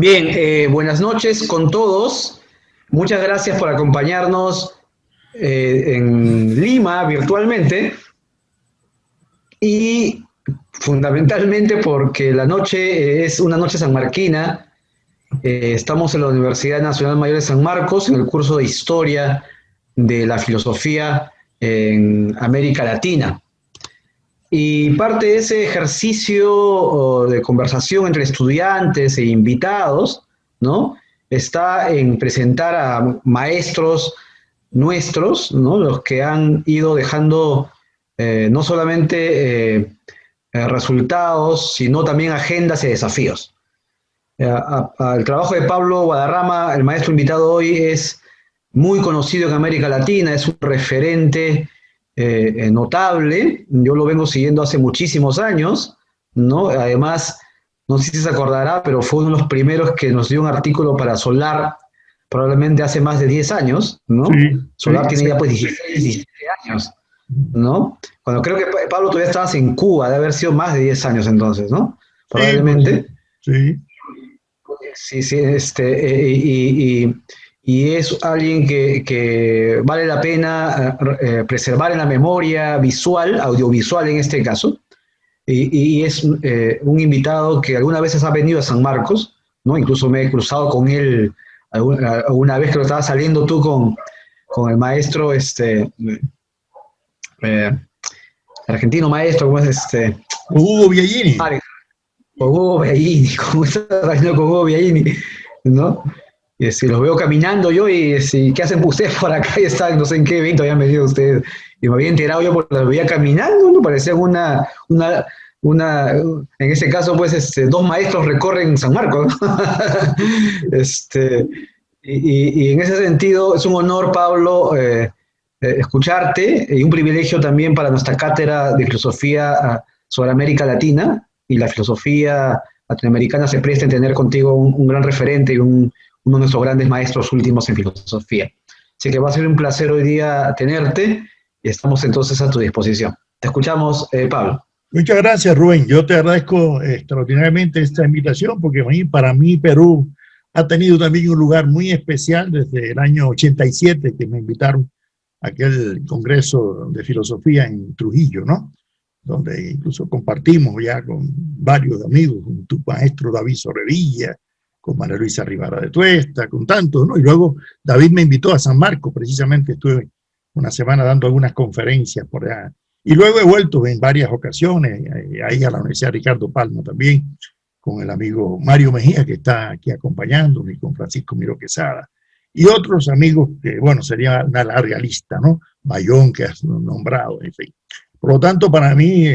Bien, buenas noches con todos. Muchas gracias por acompañarnos en Lima virtualmente y fundamentalmente porque la noche es una noche sanmarquina. Estamos en la Universidad Nacional Mayor de San Marcos en el curso de Historia de la Filosofía en América Latina. Y parte de ese ejercicio de conversación entre estudiantes e invitados, ¿no? Está en presentar a maestros nuestros, ¿no? Los que han ido dejando no solamente resultados, sino también agendas y desafíos. El trabajo de Pablo Guadarrama, el maestro invitado hoy, es muy conocido en América Latina, es un referente notable. Yo lo vengo siguiendo hace muchísimos años, ¿no? Además, no sé si se acordará, pero fue uno de los primeros que nos dio un artículo para Solar, probablemente hace más de 10 años, ¿no? Sí, Solar sí, tiene ya pues 16, 17 años, ¿no? Cuando creo que Pablo todavía estabas en Cuba, debe haber sido más de 10 años entonces, ¿no? sí, por ahí. Probablemente. Sí, Sí, sí, y es alguien que vale la pena preservar en la memoria visual, audiovisual en este caso, y es un invitado que algunas veces ha venido a San Marcos, ¿no? Incluso me he cruzado con él alguna vez que lo estaba saliendo tú con el maestro, eh, argentino maestro, ¿cómo es Hugo Biagini. Con Hugo Biagini, como estaba saliendo con Hugo Biagini, ¿no? Y los veo caminando yo y ¿qué hacen ustedes por acá? Y están, no sé en qué evento habían venido ustedes. Y me había enterado yo porque los veía caminando, ¿no? Parecían en ese caso, pues, dos maestros recorren San Marcos, ¿no? Y en ese sentido es un honor, Pablo, escucharte y un privilegio también para nuestra cátedra de filosofía sobre América Latina y la filosofía latinoamericana se presta en tener contigo un gran referente y uno de nuestros grandes maestros últimos en filosofía. Así que va a ser un placer hoy día tenerte y estamos entonces a tu disposición. Te escuchamos, Pablo. Muchas gracias, Rubén. Yo te agradezco extraordinariamente esta invitación porque para mí Perú ha tenido también un lugar muy especial desde el año 87 que me invitaron a aquel congreso de filosofía en Trujillo, ¿no? Donde incluso compartimos ya con varios amigos, con tu maestro David Sorrevilla, con María Luisa Rivara de Tuesta, con tantos, ¿no? Y luego David me invitó a San Marcos, precisamente estuve una semana dando algunas conferencias por allá. Y luego he vuelto en varias ocasiones, ahí a la Universidad Ricardo Palma también, con el amigo Mario Mejía, que está aquí acompañándome, y con Francisco Miró Quesada, y otros amigos que, bueno, sería una larga lista, ¿no? Bayón, que has nombrado, en fin. Por lo tanto, para mí,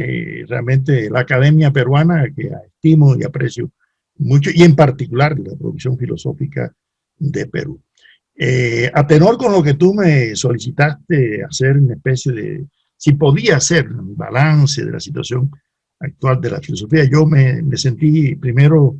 realmente la academia peruana, que estimo y aprecio mucho, y en particular la producción filosófica de Perú. A tenor con lo que tú me solicitaste hacer una especie de, si podía hacer un balance de la situación actual de la filosofía, yo me sentí primero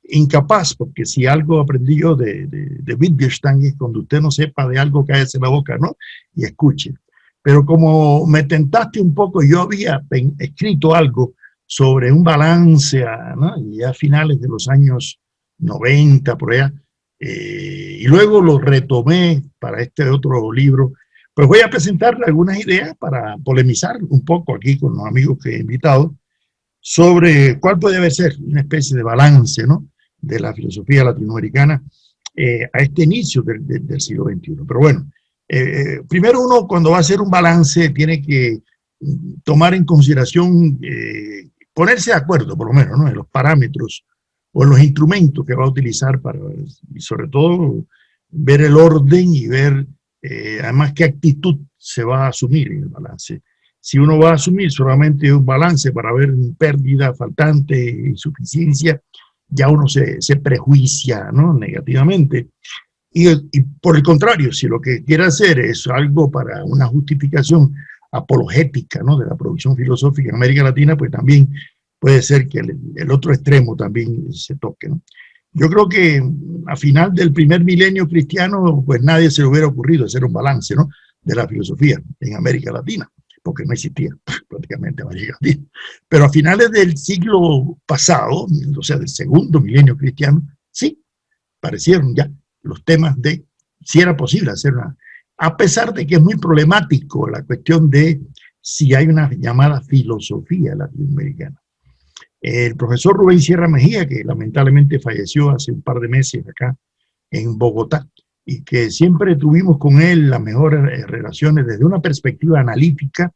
incapaz, porque si algo aprendí yo de Wittgenstein es cuando usted no sepa de algo, cállese la boca, ¿no? Y escuche. Pero como me tentaste un poco, yo había escrito algo sobre un balance, ¿no? Y a finales de los años 90, por allá, y luego lo retomé para este otro libro. Pues voy a presentarle algunas ideas para polemizar un poco aquí con los amigos que he invitado sobre cuál puede ser una especie de balance, ¿no? De la filosofía latinoamericana a este inicio del siglo XXI. Pero bueno, primero uno cuando va a hacer un balance tiene que tomar en consideración, ponerse de acuerdo por lo menos, ¿no? En los parámetros o en los instrumentos que va a utilizar para, y sobre todo, ver el orden y ver además qué actitud se va a asumir en el balance. Si uno va a asumir solamente un balance para ver pérdida, faltante, insuficiencia, ya uno se prejuicia, ¿no? Negativamente. Y por el contrario, si lo que quiere hacer es algo para una justificación apologética, ¿no? De la producción filosófica en América Latina, pues también puede ser que el otro extremo también se toque, ¿no? Yo creo que a final del primer milenio cristiano, pues nadie se le hubiera ocurrido hacer un balance, ¿no? De la filosofía en América Latina, porque no existía prácticamente América Latina. Pero a finales del siglo pasado, o sea, del segundo milenio cristiano, sí, parecieron ya los temas de si era posible hacer una, a pesar de que es muy problemático la cuestión de si hay una llamada filosofía latinoamericana. El profesor Rubén Sierra Mejía, que lamentablemente falleció hace un par de meses acá en Bogotá, y que siempre tuvimos con él las mejores relaciones desde una perspectiva analítica,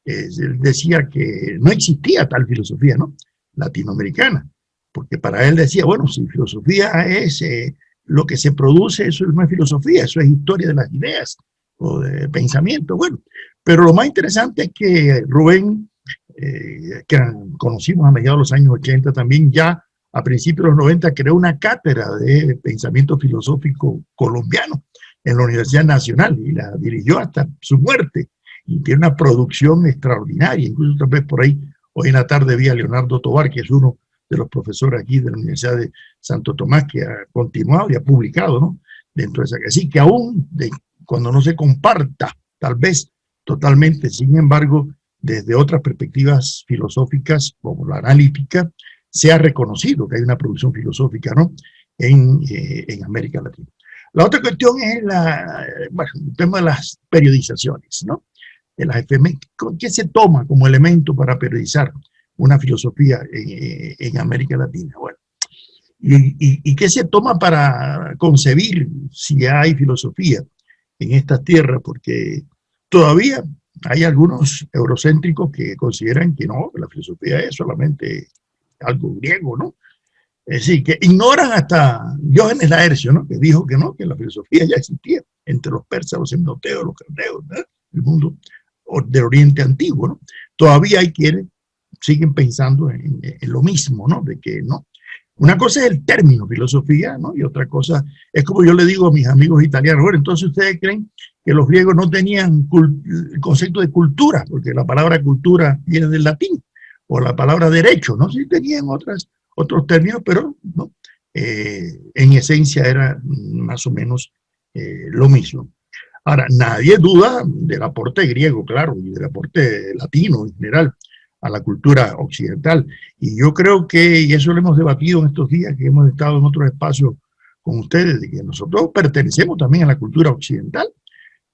él decía que no existía tal filosofía, ¿no?, latinoamericana, porque para él decía, bueno, si filosofía es lo que se produce, eso no es filosofía, eso es historia de las ideas o de pensamiento, bueno, pero lo más interesante es que Rubén, que conocimos a mediados de los años 80 también, ya a principios de los 90 creó una cátedra de pensamiento filosófico colombiano en la Universidad Nacional y la dirigió hasta su muerte, y tiene una producción extraordinaria. Incluso tal vez por ahí hoy en la tarde vi a Leonardo Tovar, que es uno de los profesores aquí de la Universidad de Santo Tomás, que ha continuado y ha publicado, ¿no?, dentro de esa. Así que aún cuando no se comparta, tal vez totalmente, sin embargo, desde otras perspectivas filosóficas, como la analítica, se ha reconocido que hay una producción filosófica, ¿no?, en América Latina. La otra cuestión es el tema de las periodizaciones, ¿no?, de las efemérides. ¿Qué se toma como elemento para periodizar una filosofía en América Latina? Bueno, ¿y qué se toma para concebir si hay filosofía en estas tierras? Porque todavía hay algunos eurocéntricos que consideran que no, que la filosofía es solamente algo griego, ¿no? Es decir, que ignoran hasta Diógenes Laercio, ¿no?, que dijo que no, que la filosofía ya existía entre los persas, los hipnoteos, los caldeos, ¿no?, el mundo del Oriente Antiguo, ¿no? Todavía hay quienes siguen pensando en lo mismo, ¿no?, de que no. Una cosa es el término filosofía, ¿no?, y otra cosa es como yo le digo a mis amigos italianos, bueno, entonces ustedes creen que los griegos no tenían el concepto de cultura, porque la palabra cultura viene del latín, o la palabra derecho, ¿no? Sí tenían otros términos, pero no, en esencia era más o menos lo mismo. Ahora, nadie duda del aporte griego, claro, y del aporte latino en general a la cultura occidental. Y yo creo que, y eso lo hemos debatido en estos días que hemos estado en otros espacios con ustedes, de que nosotros pertenecemos también a la cultura occidental,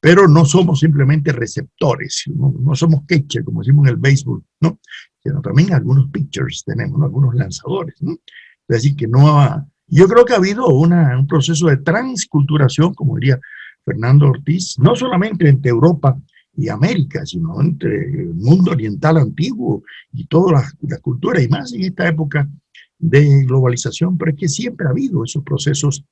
pero no somos simplemente receptores, no somos catcher, como decimos en el béisbol, ¿no?, sino también algunos pitchers tenemos, ¿no?, algunos lanzadores, ¿no? Es decir, que no yo creo que ha habido un proceso de transculturación, como diría Fernando Ortiz, no solamente entre Europa y América, sino entre el mundo oriental antiguo y todas las culturas, y más en esta época de globalización, pero es que siempre ha habido esos procesos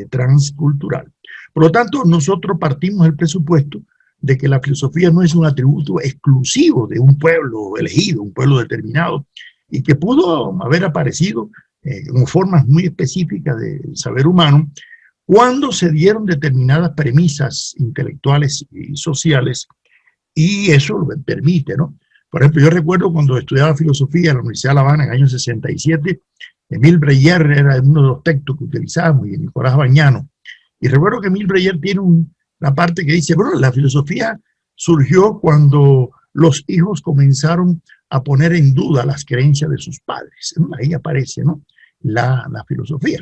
transculturales. Por lo tanto, nosotros partimos del presupuesto de que la filosofía no es un atributo exclusivo de un pueblo elegido, un pueblo determinado, y que pudo haber aparecido como formas muy específicas del saber humano, cuando se dieron determinadas premisas intelectuales y sociales, y eso lo permite, ¿no? Por ejemplo, yo recuerdo cuando estudiaba filosofía en la Universidad de La Habana en el año 67, Emile Breyer era uno de los textos que utilizábamos, y Nicolás Bañano. Y recuerdo que Emile Breyer tiene una parte que dice, bueno, la filosofía surgió cuando los hijos comenzaron a poner en duda las creencias de sus padres, ¿no? Ahí aparece, ¿no?, la filosofía.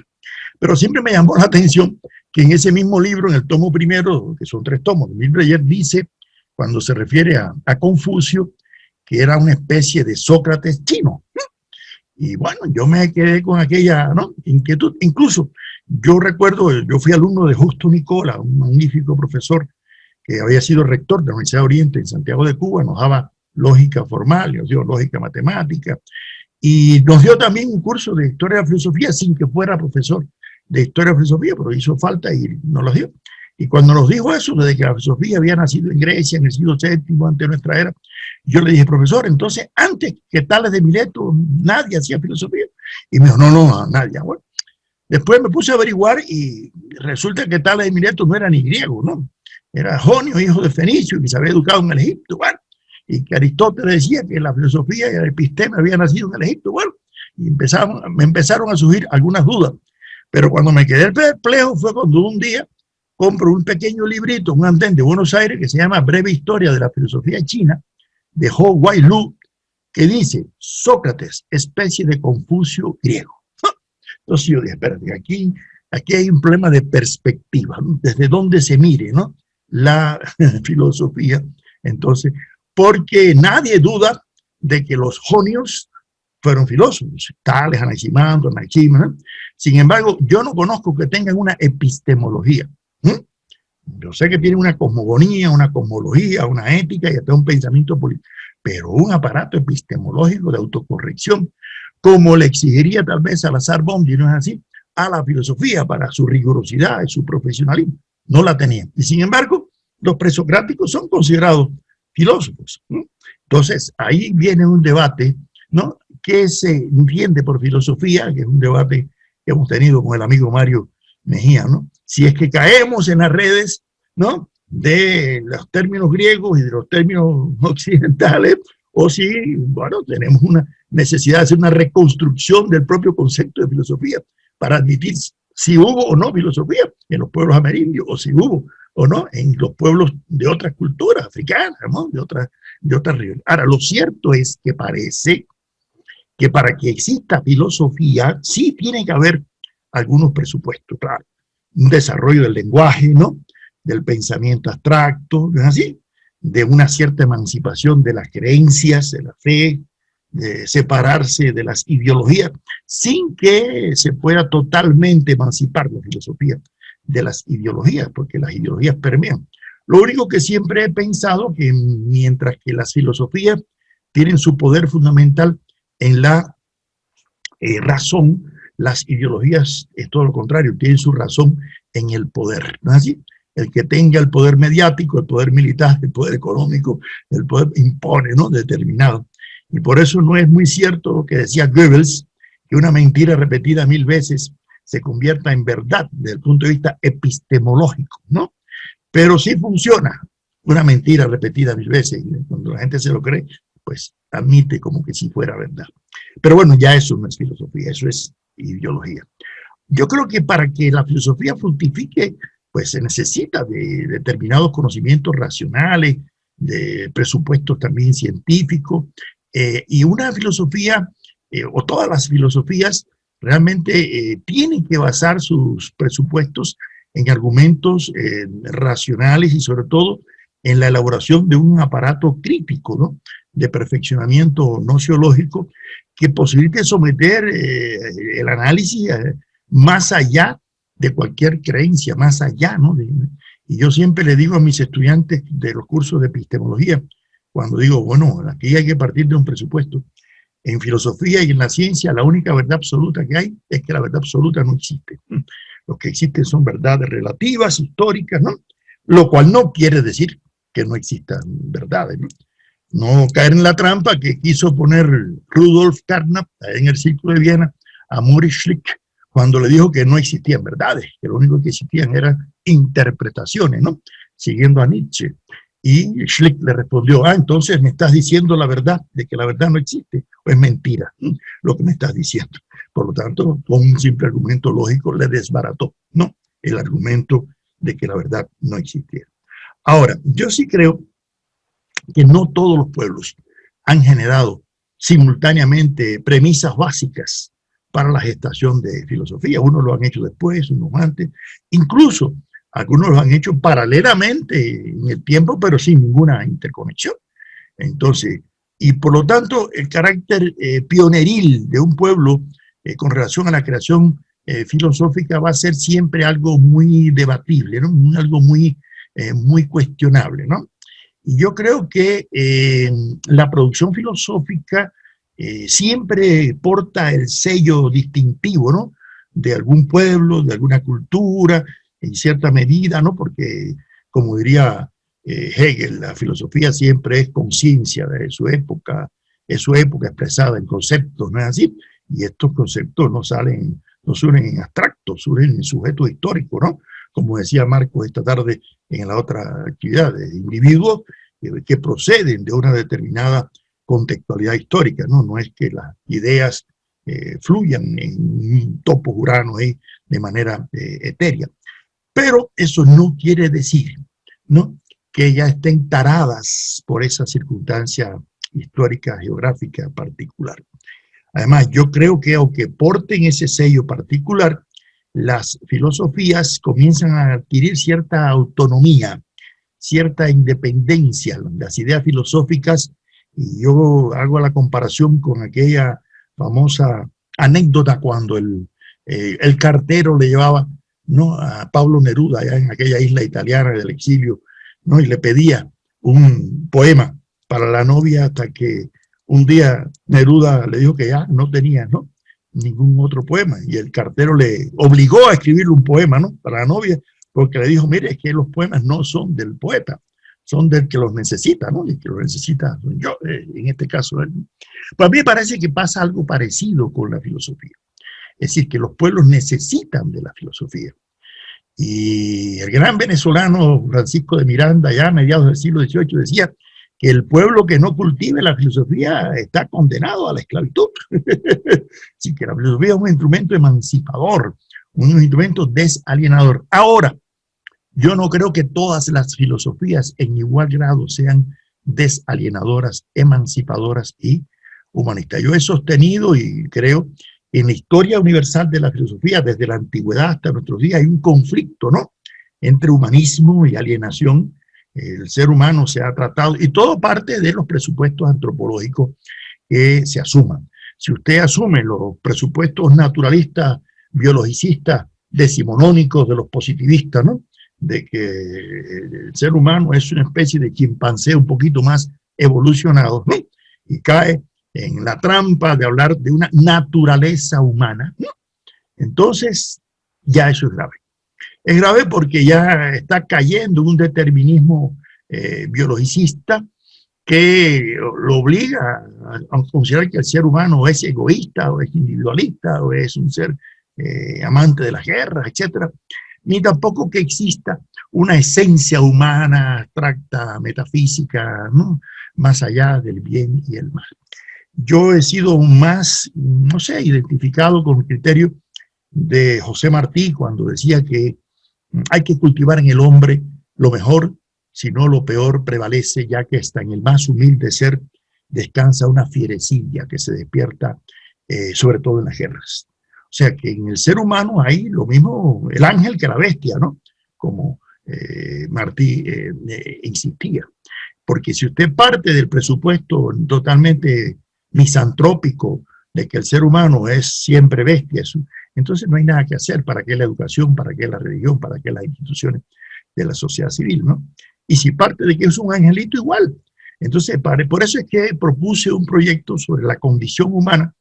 Pero siempre me llamó la atención que en ese mismo libro, en el tomo primero, que son 3 tomos, Emile Breyer dice, cuando se refiere a Confucio, que era una especie de Sócrates chino. Y bueno, yo me quedé con aquella, ¿no?, inquietud. Incluso yo recuerdo, yo fui alumno de Justo Nicola, un magnífico profesor que había sido rector de la Universidad de Oriente en Santiago de Cuba, nos daba lógica formal, nos dio lógica matemática, y nos dio también un curso de historia de la filosofía sin que fuera profesor de historia de la filosofía, pero hizo falta y nos lo dio. Y cuando nos dijo eso, desde que la filosofía había nacido en Grecia en el siglo VII antes de nuestra era, yo le dije, profesor, entonces antes que Tales de Mileto nadie hacía filosofía. Y me dijo, no, nadie. Bueno, después me puse a averiguar y resulta que Tales de Mileto no era ni griego, ¿no? Era jonio, hijo de Fenicio, que se había educado en el Egipto, bueno, y que Aristóteles decía que la filosofía y el episteme habían nacido en el Egipto, bueno, y me empezaron a surgir algunas dudas. Pero cuando me quedé perplejo fue cuando un día compro un pequeño librito, un andén de Buenos Aires, que se llama Breve Historia de la Filosofía China, de Hou Wai Lu, que dice, Sócrates, especie de Confucio griego. Entonces yo dije, espérate, aquí hay un problema de perspectiva, ¿no? Desde dónde se mire, ¿no? La filosofía. Entonces, porque nadie duda de que los jonios fueron filósofos, Tales, Anaximandro, Anaxímenes, ¿no? Sin embargo, yo no conozco que tengan una epistemología. Yo sé que tienen una cosmogonía, una cosmología, una ética y hasta un pensamiento político, pero un aparato epistemológico de autocorrección, como le exigiría tal vez Salazar Bondi, ¿no es así?, a la filosofía para su rigurosidad y su profesionalismo. No la tenían. Y sin embargo, los presocráticos son considerados filósofos, ¿no? Entonces, ahí viene un debate, ¿no?, que se entiende por filosofía, que es un debate que hemos tenido con el amigo Mario Mejía, ¿no? Si es que caemos en las redes, ¿no?, de los términos griegos y de los términos occidentales, o si, bueno, tenemos una necesidad de hacer una reconstrucción del propio concepto de filosofía para admitir si hubo o no filosofía en los pueblos amerindios, o si hubo o no en los pueblos de otras culturas africanas, ¿no?, de otras regiones. Ahora, lo cierto es que parece que para que exista filosofía sí tiene que haber algunos presupuestos, claro. Un desarrollo del lenguaje, ¿no?, del pensamiento abstracto, ¿no es así?, de una cierta emancipación de las creencias, de la fe, de separarse de las ideologías, sin que se pueda totalmente emancipar la filosofía de las ideologías, porque las ideologías permean. Lo único que siempre he pensado que mientras que las filosofías tienen su poder fundamental en la razón, las ideologías es todo lo contrario, tienen su razón en el poder, ¿no es así? El que tenga el poder mediático, el poder militar, el poder económico, el poder impone, ¿no?, determinado. Y por eso no es muy cierto lo que decía Goebbels, que una mentira repetida 1000 veces se convierta en verdad desde el punto de vista epistemológico, ¿no? Pero sí funciona una mentira repetida 1000 veces, y cuando la gente se lo cree, pues admite como que si fuera verdad. Pero bueno, ya eso no es filosofía, eso es ideología. Yo creo que para que la filosofía fructifique, pues se necesita de determinados conocimientos racionales, de presupuestos también científicos, y una filosofía, o todas las filosofías, realmente tienen que basar sus presupuestos en argumentos racionales y sobre todo en la elaboración de un aparato crítico, ¿no?, de perfeccionamiento nociológico que posibilite someter el análisis más allá de cualquier creencia, más allá, ¿no? Y yo siempre le digo a mis estudiantes de los cursos de epistemología, cuando digo, bueno, aquí hay que partir de un presupuesto. En filosofía y en la ciencia, la única verdad absoluta que hay es que la verdad absoluta no existe. Lo que existen son verdades relativas, históricas, ¿no? Lo cual no quiere decir que no existan verdades, ¿no? No caer en la trampa que quiso poner Rudolf Carnap en el Círculo de Viena a Maurice Schlick cuando le dijo que no existían verdades, que lo único que existían eran interpretaciones, ¿no?, siguiendo a Nietzsche. Y Schlick le respondió, entonces me estás diciendo la verdad de que la verdad no existe, o es mentira lo que me estás diciendo. Por lo tanto, con un simple argumento lógico le desbarató, ¿no?, el argumento de que la verdad no existiera. Ahora, yo sí creo que no todos los pueblos han generado simultáneamente premisas básicas para la gestación de filosofía. Unos lo han hecho después, unos antes, incluso algunos lo han hecho paralelamente en el tiempo, pero sin ninguna interconexión. Entonces, y por lo tanto, el carácter pioneril de un pueblo con relación a la creación filosófica va a ser siempre algo muy debatible, ¿no?, algo muy cuestionable, ¿no? Y yo creo que la producción filosófica siempre porta el sello distintivo, ¿no?, de algún pueblo, de alguna cultura, en cierta medida, ¿no?, porque, como diría Hegel, la filosofía siempre es conciencia de su época, es su época expresada en conceptos, ¿no es así? Y estos conceptos no surgen en abstracto, surgen en sujetos históricos, ¿no? Como decía Marcos esta tarde en la otra actividad, de individuos que proceden de una determinada contextualidad histórica, ¿no? No es que las ideas fluyan en un topo urano ahí de manera etérea. Pero eso no quiere decir, ¿no?, que ya estén taradas por esa circunstancia histórica, geográfica particular. Además, yo creo que aunque porten ese sello particular, las filosofías comienzan a adquirir cierta autonomía, cierta independencia. Las ideas filosóficas, y yo hago la comparación con aquella famosa anécdota cuando el cartero le llevaba, ¿no?, a Pablo Neruda, allá en aquella isla italiana del exilio, ¿no?, y le pedía un poema para la novia, hasta que un día Neruda le dijo que ya no tenía, ¿no?, ningún otro poema, y el cartero le obligó a escribirle un poema, ¿no?, para la novia, porque le dijo: mire, es que los poemas no son del poeta, son del que los necesita, ¿no? Y el que los necesita soy yo, en este caso él. Pues a mí me parece que pasa algo parecido con la filosofía. Es decir, que los pueblos necesitan de la filosofía. Y el gran venezolano Francisco de Miranda, ya a mediados del siglo XVIII, decía que el pueblo que no cultive la filosofía está condenado a la esclavitud. Así que la filosofía es un instrumento emancipador, un instrumento desalienador. Ahora, yo no creo que todas las filosofías en igual grado sean desalienadoras, emancipadoras y humanistas. Yo he sostenido y creo que en la historia universal de la filosofía, desde la antigüedad hasta nuestros días, hay un conflicto, ¿no?, entre humanismo y alienación. El ser humano se ha tratado, y todo parte de los presupuestos antropológicos que se asuman. Si usted asume los presupuestos naturalistas, biologicistas, decimonónicos de los positivistas, ¿no?, de que el ser humano es una especie de chimpancé un poquito más evolucionado, ¿no?, y cae en la trampa de hablar de una naturaleza humana, ¿no?, entonces ya eso es grave. Es grave porque ya está cayendo en un determinismo biologicista que lo obliga a considerar que el ser humano es egoísta, o es individualista, o es un ser amante de las guerras, etcétera, ni tampoco que exista una esencia humana, abstracta, metafísica, ¿no?, más allá del bien y el mal. Yo he sido más, no sé, identificado con el criterio de José Martí cuando decía que hay que cultivar en el hombre lo mejor, si no lo peor prevalece, ya que hasta en el más humilde ser descansa una fierecilla que se despierta sobre todo en las guerras. O sea que en el ser humano hay lo mismo el ángel que la bestia, ¿no?, como Martí insistía. Porque si usted parte del presupuesto totalmente misantrópico de que el ser humano es siempre bestia, entonces no hay nada que hacer. ¿Para qué la educación? ¿Para qué la religión? ¿Para qué las instituciones de la sociedad civil, ¿no? Y si parte de que es un angelito, igual. Entonces, por eso es que propuse un proyecto sobre la condición humana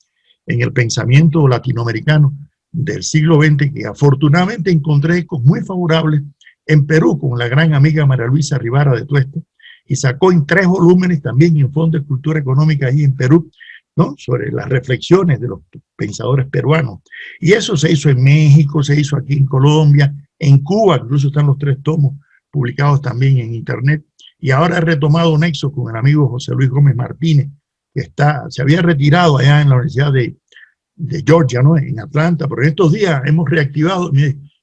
en el pensamiento latinoamericano del siglo XX, que afortunadamente encontré ecos muy favorables en Perú, con la gran amiga María Luisa Rivara de Tuesta, y sacó en 3 volúmenes también en Fondo de Cultura Económica ahí en Perú, ¿no?, sobre las reflexiones de los pensadores peruanos. Y eso se hizo en México, se hizo aquí en Colombia, en Cuba, incluso están los 3 tomos publicados también en internet. Y ahora he retomado nexo con el amigo José Luis Gómez Martínez, que se había retirado allá en la Universidad de Georgia, ¿no?, en Atlanta, pero en estos días hemos reactivado,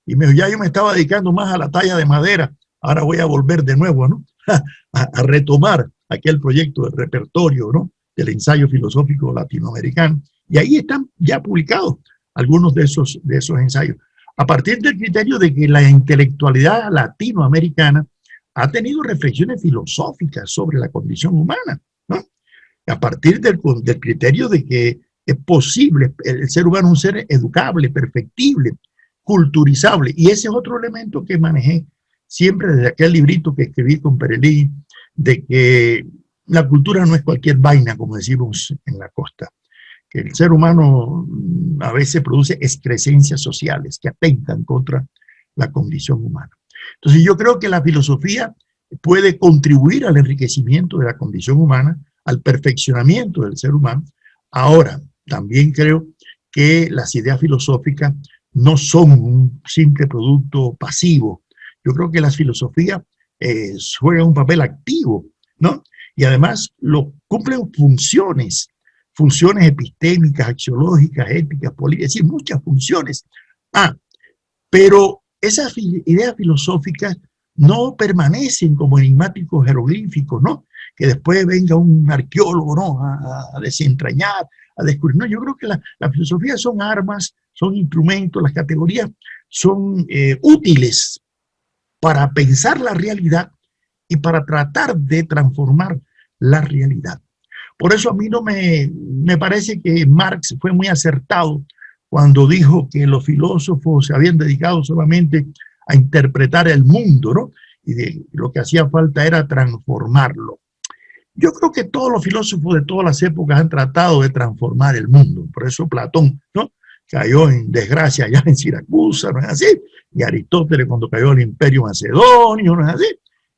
y me dijo: ya yo me estaba dedicando más a la talla de madera, ahora voy a volver de nuevo, ¿no?, a retomar aquel proyecto de repertorio, ¿no?, del ensayo filosófico latinoamericano. Y ahí están ya publicados algunos de esos ensayos, a partir del criterio de que la intelectualidad latinoamericana ha tenido reflexiones filosóficas sobre la condición humana, ¿no?, a partir del criterio de que es posible, el ser humano es un ser educable, perfectible, culturizable. Y ese es otro elemento que manejé siempre desde aquel librito que escribí con Perelí, de que la cultura no es cualquier vaina, como decimos en la costa, que el ser humano a veces produce excrescencias sociales que atentan contra la condición humana. Entonces yo creo que la filosofía puede contribuir al enriquecimiento de la condición humana, al perfeccionamiento del ser humano. Ahora, también creo que las ideas filosóficas no son un simple producto pasivo. Yo creo que las filosofías juegan un papel activo, ¿no? Y además cumplen funciones epistémicas, axiológicas, éticas, políticas, es decir, muchas funciones. Pero esas ideas filosóficas no permanecen como enigmáticos jeroglíficos, ¿no?, que después venga un arqueólogo, ¿no?, a desentrañar, a descubrir. No, yo creo que la filosofía son armas, son instrumentos, las categorías son útiles para pensar la realidad y para tratar de transformar la realidad. Por eso a mí no me parece que Marx fue muy acertado cuando dijo que los filósofos se habían dedicado solamente a interpretar el mundo, ¿no? Y lo que hacía falta era transformarlo. Yo creo que todos los filósofos de todas las épocas han tratado de transformar el mundo. Por eso Platón, ¿no?, cayó en desgracia allá en Siracusa, ¿no es así? Y Aristóteles cuando cayó al Imperio Macedonio, ¿no es así?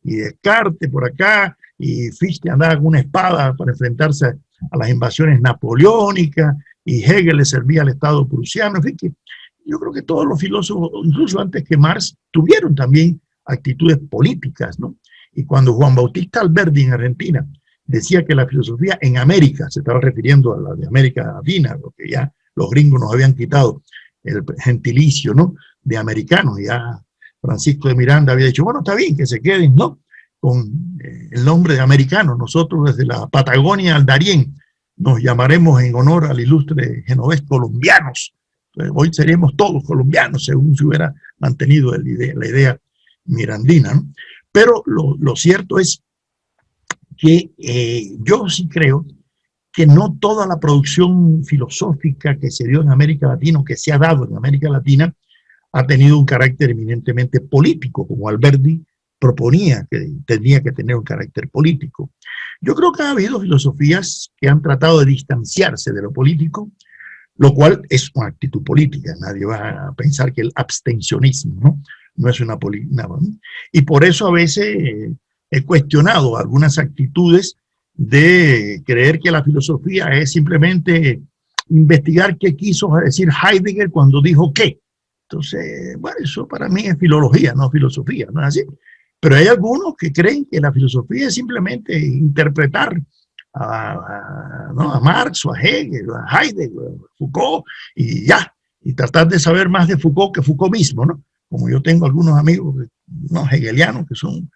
Y Descartes por acá, y Fichte andaba con una espada para enfrentarse a las invasiones napoleónicas, y Hegel le servía al Estado prusiano. En fin, que yo creo que todos los filósofos, incluso antes que Marx, tuvieron también actitudes políticas, ¿no? Y cuando Juan Bautista Alberdi en Argentina decía que la filosofía en América, se estaba refiriendo a la de América Latina, lo que ya los gringos nos habían quitado el gentilicio, ¿no?, de americanos. Ya Francisco de Miranda había dicho, bueno, está bien que se queden, ¿no?, con el nombre de americano. Nosotros desde la Patagonia al Darién nos llamaremos en honor al ilustre genovés colombianos. Entonces, hoy seríamos todos colombianos, según se hubiera mantenido la idea mirandina, ¿no? Pero lo cierto es que yo sí creo que no toda la producción filosófica que se dio en América Latina, o que se ha dado en América Latina, ha tenido un carácter eminentemente político, como Alberdi proponía que tenía que tener un carácter político. Yo creo que ha habido filosofías que han tratado de distanciarse de lo político, lo cual es una actitud política. Nadie va a pensar que el abstencionismo no es una política. Y por eso a veces he cuestionado algunas actitudes de creer que la filosofía es simplemente investigar qué quiso decir Heidegger cuando dijo qué. Entonces, bueno, eso para mí es filología, no filosofía, ¿no es así? Pero hay algunos que creen que la filosofía es simplemente interpretar a Marx, o a Hegel, o a Heidegger, o a Foucault, y ya, y tratar de saber más de Foucault que Foucault mismo, ¿no? Como yo tengo algunos amigos, ¿no?, hegelianos, que saben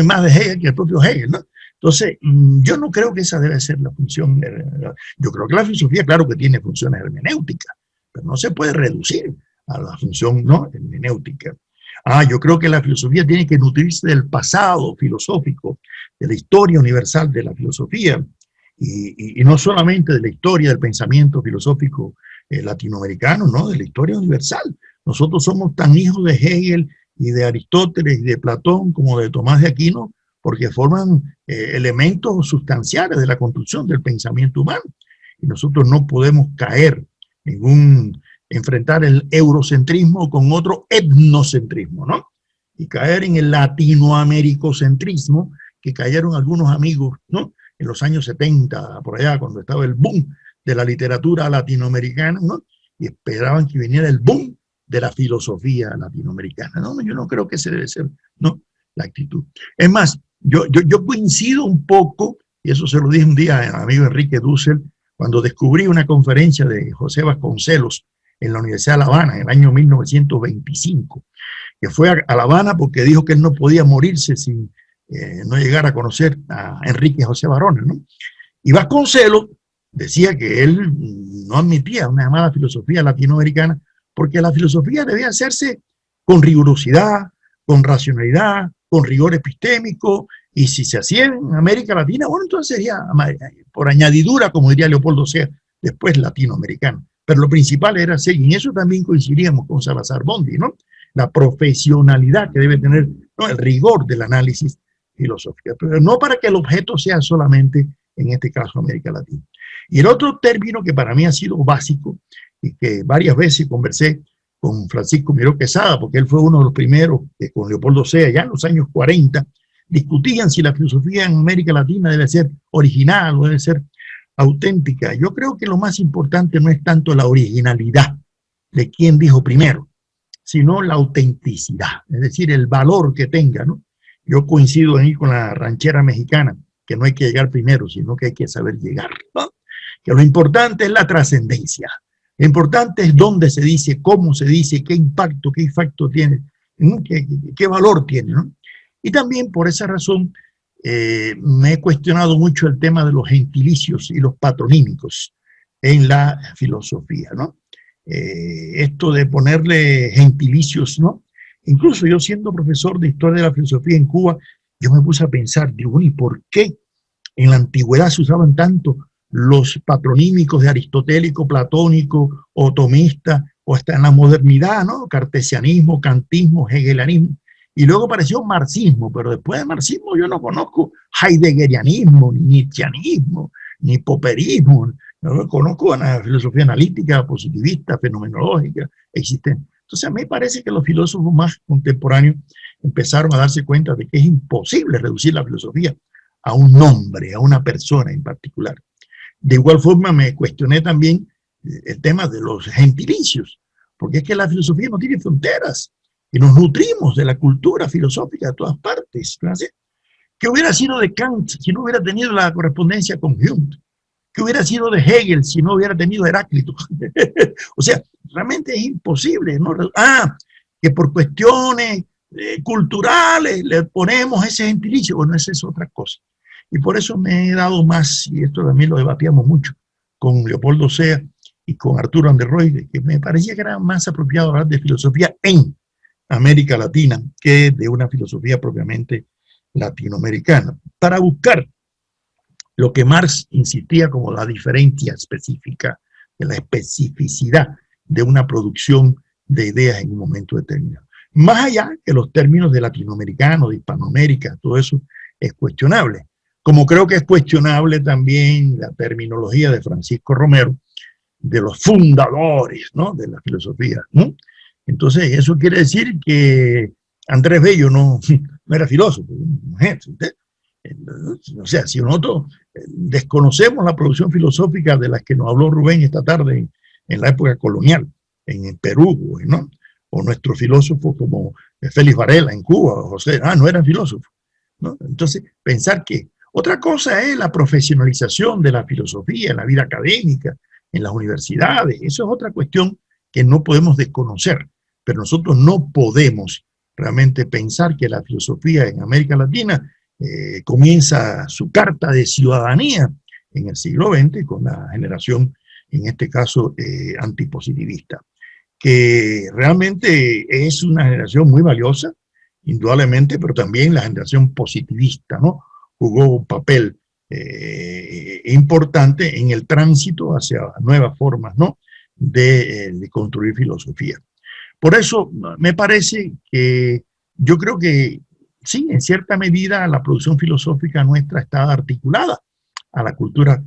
más de Hegel que el propio Hegel, ¿no? Entonces, yo no creo que esa debe ser la función. Yo creo que la filosofía, claro que tiene funciones hermenéuticas, pero no se puede reducir a la función, ¿no?, hermenéutica. Yo creo que la filosofía tiene que nutrirse del pasado filosófico, de la historia universal de la filosofía, y no solamente de la historia del pensamiento filosófico latinoamericano, ¿no?, de la historia universal. Nosotros somos tan hijos de Hegel y de Aristóteles y de Platón como de Tomás de Aquino, porque forman elementos sustanciales de la construcción del pensamiento humano. Y nosotros no podemos caer en enfrentar el eurocentrismo con otro etnocentrismo, ¿no? Y caer en el latinoamericocentrismo que cayeron algunos amigos, ¿no?, en los años 70, por allá, cuando estaba el boom de la literatura latinoamericana, ¿no?, y esperaban que viniera el boom de la filosofía latinoamericana. No, yo no creo que ese debe ser, ¿no?, la actitud. Es más, yo coincido un poco, y eso se lo dije un día al amigo Enrique Dussel, cuando descubrí una conferencia de José Vasconcelos en la Universidad de La Habana en el año 1925, que fue a La Habana porque dijo que él no podía morirse sin no llegar a conocer a Enrique José Barona, ¿no? Y Vasconcelos decía que él no admitía una llamada filosofía latinoamericana porque la filosofía debía hacerse con rigurosidad, con racionalidad, con rigor epistémico, y si se hacía en América Latina, bueno, entonces sería por añadidura, como diría Leopoldo Sea, después latinoamericano. Pero lo principal era hacer, y en eso también coincidíamos con Salazar Bondi, ¿no?, la profesionalidad que debe tener, ¿no?, el rigor del análisis filosófico, pero no para que el objeto sea solamente, en este caso, América Latina. Y el otro término que para mí ha sido básico, y que varias veces conversé con Francisco Miró Quesada, porque él fue uno de los primeros que con Leopoldo Sea, ya en los años 40, discutían si la filosofía en América Latina debe ser original o debe ser auténtica. Yo creo que lo más importante no es tanto la originalidad de quien dijo primero, sino la autenticidad, es decir, el valor que tenga, ¿no? Yo coincido ahí con la ranchera mexicana, que no hay que llegar primero, sino que hay que saber llegar, ¿no? Que lo importante es la trascendencia. Lo importante es dónde se dice, cómo se dice, qué impacto tiene, qué valor tiene, ¿no? Y también por esa razón me he cuestionado mucho el tema de los gentilicios y los patronímicos en la filosofía, ¿no? Esto de ponerle gentilicios, ¿no? Incluso yo siendo profesor de historia de la filosofía en Cuba, yo me puse a pensar, digo, ¿y por qué en la antigüedad se usaban tanto los patronímicos de aristotélico, platónico, o tomista, o hasta en la modernidad, ¿no? Cartesianismo, kantismo, hegelianismo. Y luego apareció marxismo, pero después de marxismo yo no conozco heideggerianismo, ni nietzscheanismo, ni popperismo. No conozco la filosofía analítica, positivista, fenomenológica, existente. Entonces a mí me parece que los filósofos más contemporáneos empezaron a darse cuenta de que es imposible reducir la filosofía a un nombre, a una persona en particular. De igual forma me cuestioné también el tema de los gentilicios, porque es que la filosofía no tiene fronteras y nos nutrimos de la cultura filosófica de todas partes. ¿Qué hubiera sido de Kant si no hubiera tenido la correspondencia con Hume? ¿Qué hubiera sido de Hegel si no hubiera tenido Heráclito? O sea, realmente es imposible, ¿no? Que por cuestiones culturales le ponemos ese gentilicio. Bueno, esa es otra cosa. Y por eso me he dado más, y esto también lo debatíamos mucho con Leopoldo Sea y con Arturo Anderroide, que me parecía que era más apropiado hablar de filosofía en América Latina que de una filosofía propiamente latinoamericana, para buscar lo que Marx insistía como la diferencia específica, de la especificidad de una producción de ideas en un momento determinado. Más allá que los términos de latinoamericano, de Hispanoamérica, todo eso es cuestionable. Como creo que es cuestionable también la terminología de Francisco Romero, de los fundadores, ¿no?, de la filosofía, ¿no? Entonces, eso quiere decir que Andrés Bello no era filósofo. O sea, si nosotros desconocemos la producción filosófica de las que nos habló Rubén esta tarde en la época colonial, en Perú, ¿no?, o nuestros filósofos como Félix Varela en Cuba, o José, no eran filósofos, ¿no? Entonces, pensar que otra cosa es la profesionalización de la filosofía en la vida académica, en las universidades. Eso es otra cuestión que no podemos desconocer, pero nosotros no podemos realmente pensar que la filosofía en América Latina comienza su carta de ciudadanía en el siglo XX con la generación, en este caso, antipositivista, que realmente es una generación muy valiosa, indudablemente, pero también la generación positivista, ¿no?, jugó un papel importante en el tránsito hacia nuevas formas, ¿no?, de construir filosofía. Por eso me parece que yo creo que sí, en cierta medida la producción filosófica nuestra está articulada a la cultura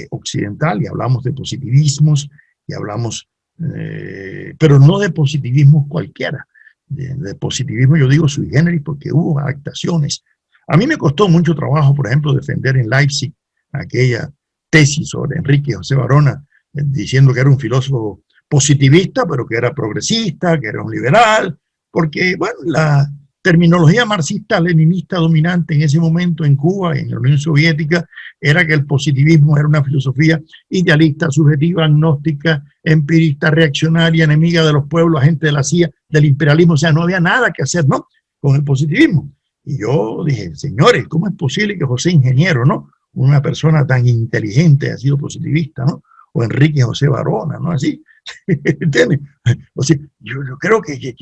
occidental, y hablamos de positivismos, y hablamos, pero no de positivismos cualquiera. De positivismo yo digo sui generis porque hubo adaptaciones. A mí me costó mucho trabajo, por ejemplo, defender en Leipzig aquella tesis sobre Enrique José Varona, diciendo que era un filósofo positivista, pero que era progresista, que era un liberal, porque, bueno, la terminología marxista-leninista dominante en ese momento en Cuba y en la Unión Soviética era que el positivismo era una filosofía idealista, subjetiva, agnóstica, empirista, reaccionaria, enemiga de los pueblos, agente de la CIA, del imperialismo. O sea, no había nada que hacer, ¿no?, con el positivismo. Y yo dije, señores, ¿cómo es posible que José Ingeniero, ¿no?, una persona tan inteligente, ha sido positivista, ¿no?, o Enrique José Varona, ¿no?, así? ¿Entiendes? O sea, yo creo que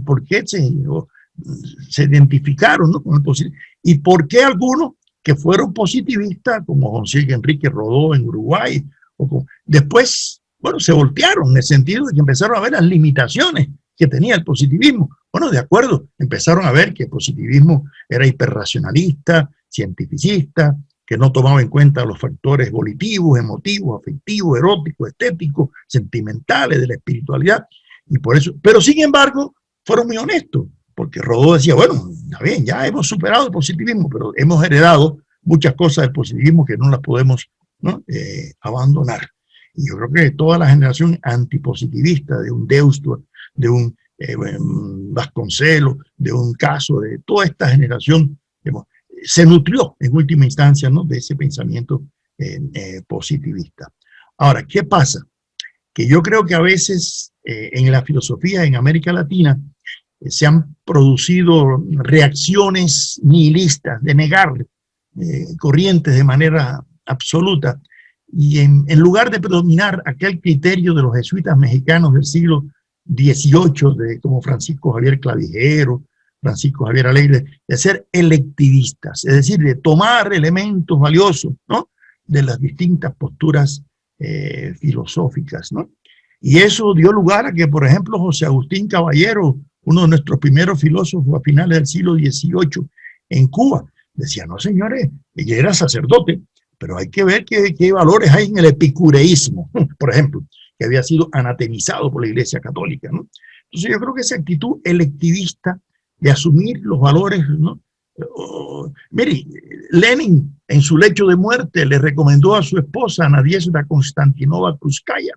¿por qué se identificaron, ¿no?, con el positivismo? ¿Y por qué algunos que fueron positivistas, como José Enrique Rodó en Uruguay, después, bueno, se voltearon en el sentido de que empezaron a ver las limitaciones que tenía el positivismo? Bueno, de acuerdo, empezaron a ver que el positivismo era hiperracionalista, cientificista, que no tomaba en cuenta los factores volitivos, emotivos, afectivos, eróticos, estéticos, sentimentales, de la espiritualidad, y por eso, pero sin embargo, fueron muy honestos, porque Rodó decía, bueno, está bien, ya hemos superado el positivismo, pero hemos heredado muchas cosas del positivismo que no las podemos, ¿no?, abandonar. Y yo creo que toda la generación antipositivista, de un Deusto, de un Vasconcelos, de un Caso, de toda esta generación, digamos, se nutrió en última instancia, ¿no?, de ese pensamiento positivista. Ahora, ¿qué pasa? Que yo creo que a veces en la filosofía en América Latina se han producido reacciones nihilistas de negar corrientes de manera absoluta. Y en lugar de predominar aquel criterio de los jesuitas mexicanos del siglo XVIII, como Francisco Javier Clavijero, Francisco Javier Alegre, de ser electivistas, es decir, de tomar elementos valiosos, ¿no?, de las distintas posturas filosóficas, ¿no? Y eso dio lugar a que, por ejemplo, José Agustín Caballero, uno de nuestros primeros filósofos a finales del siglo XVIII en Cuba, decía, no señores, ella era sacerdote, pero hay que ver qué valores hay en el epicureísmo, por ejemplo, que había sido anatemizado por la Iglesia Católica, ¿no? Entonces yo creo que esa actitud electivista de asumir los valores, ¿no? Mire, Lenin en su lecho de muerte le recomendó a su esposa Nadiezhda Konstantinova Krúpskaya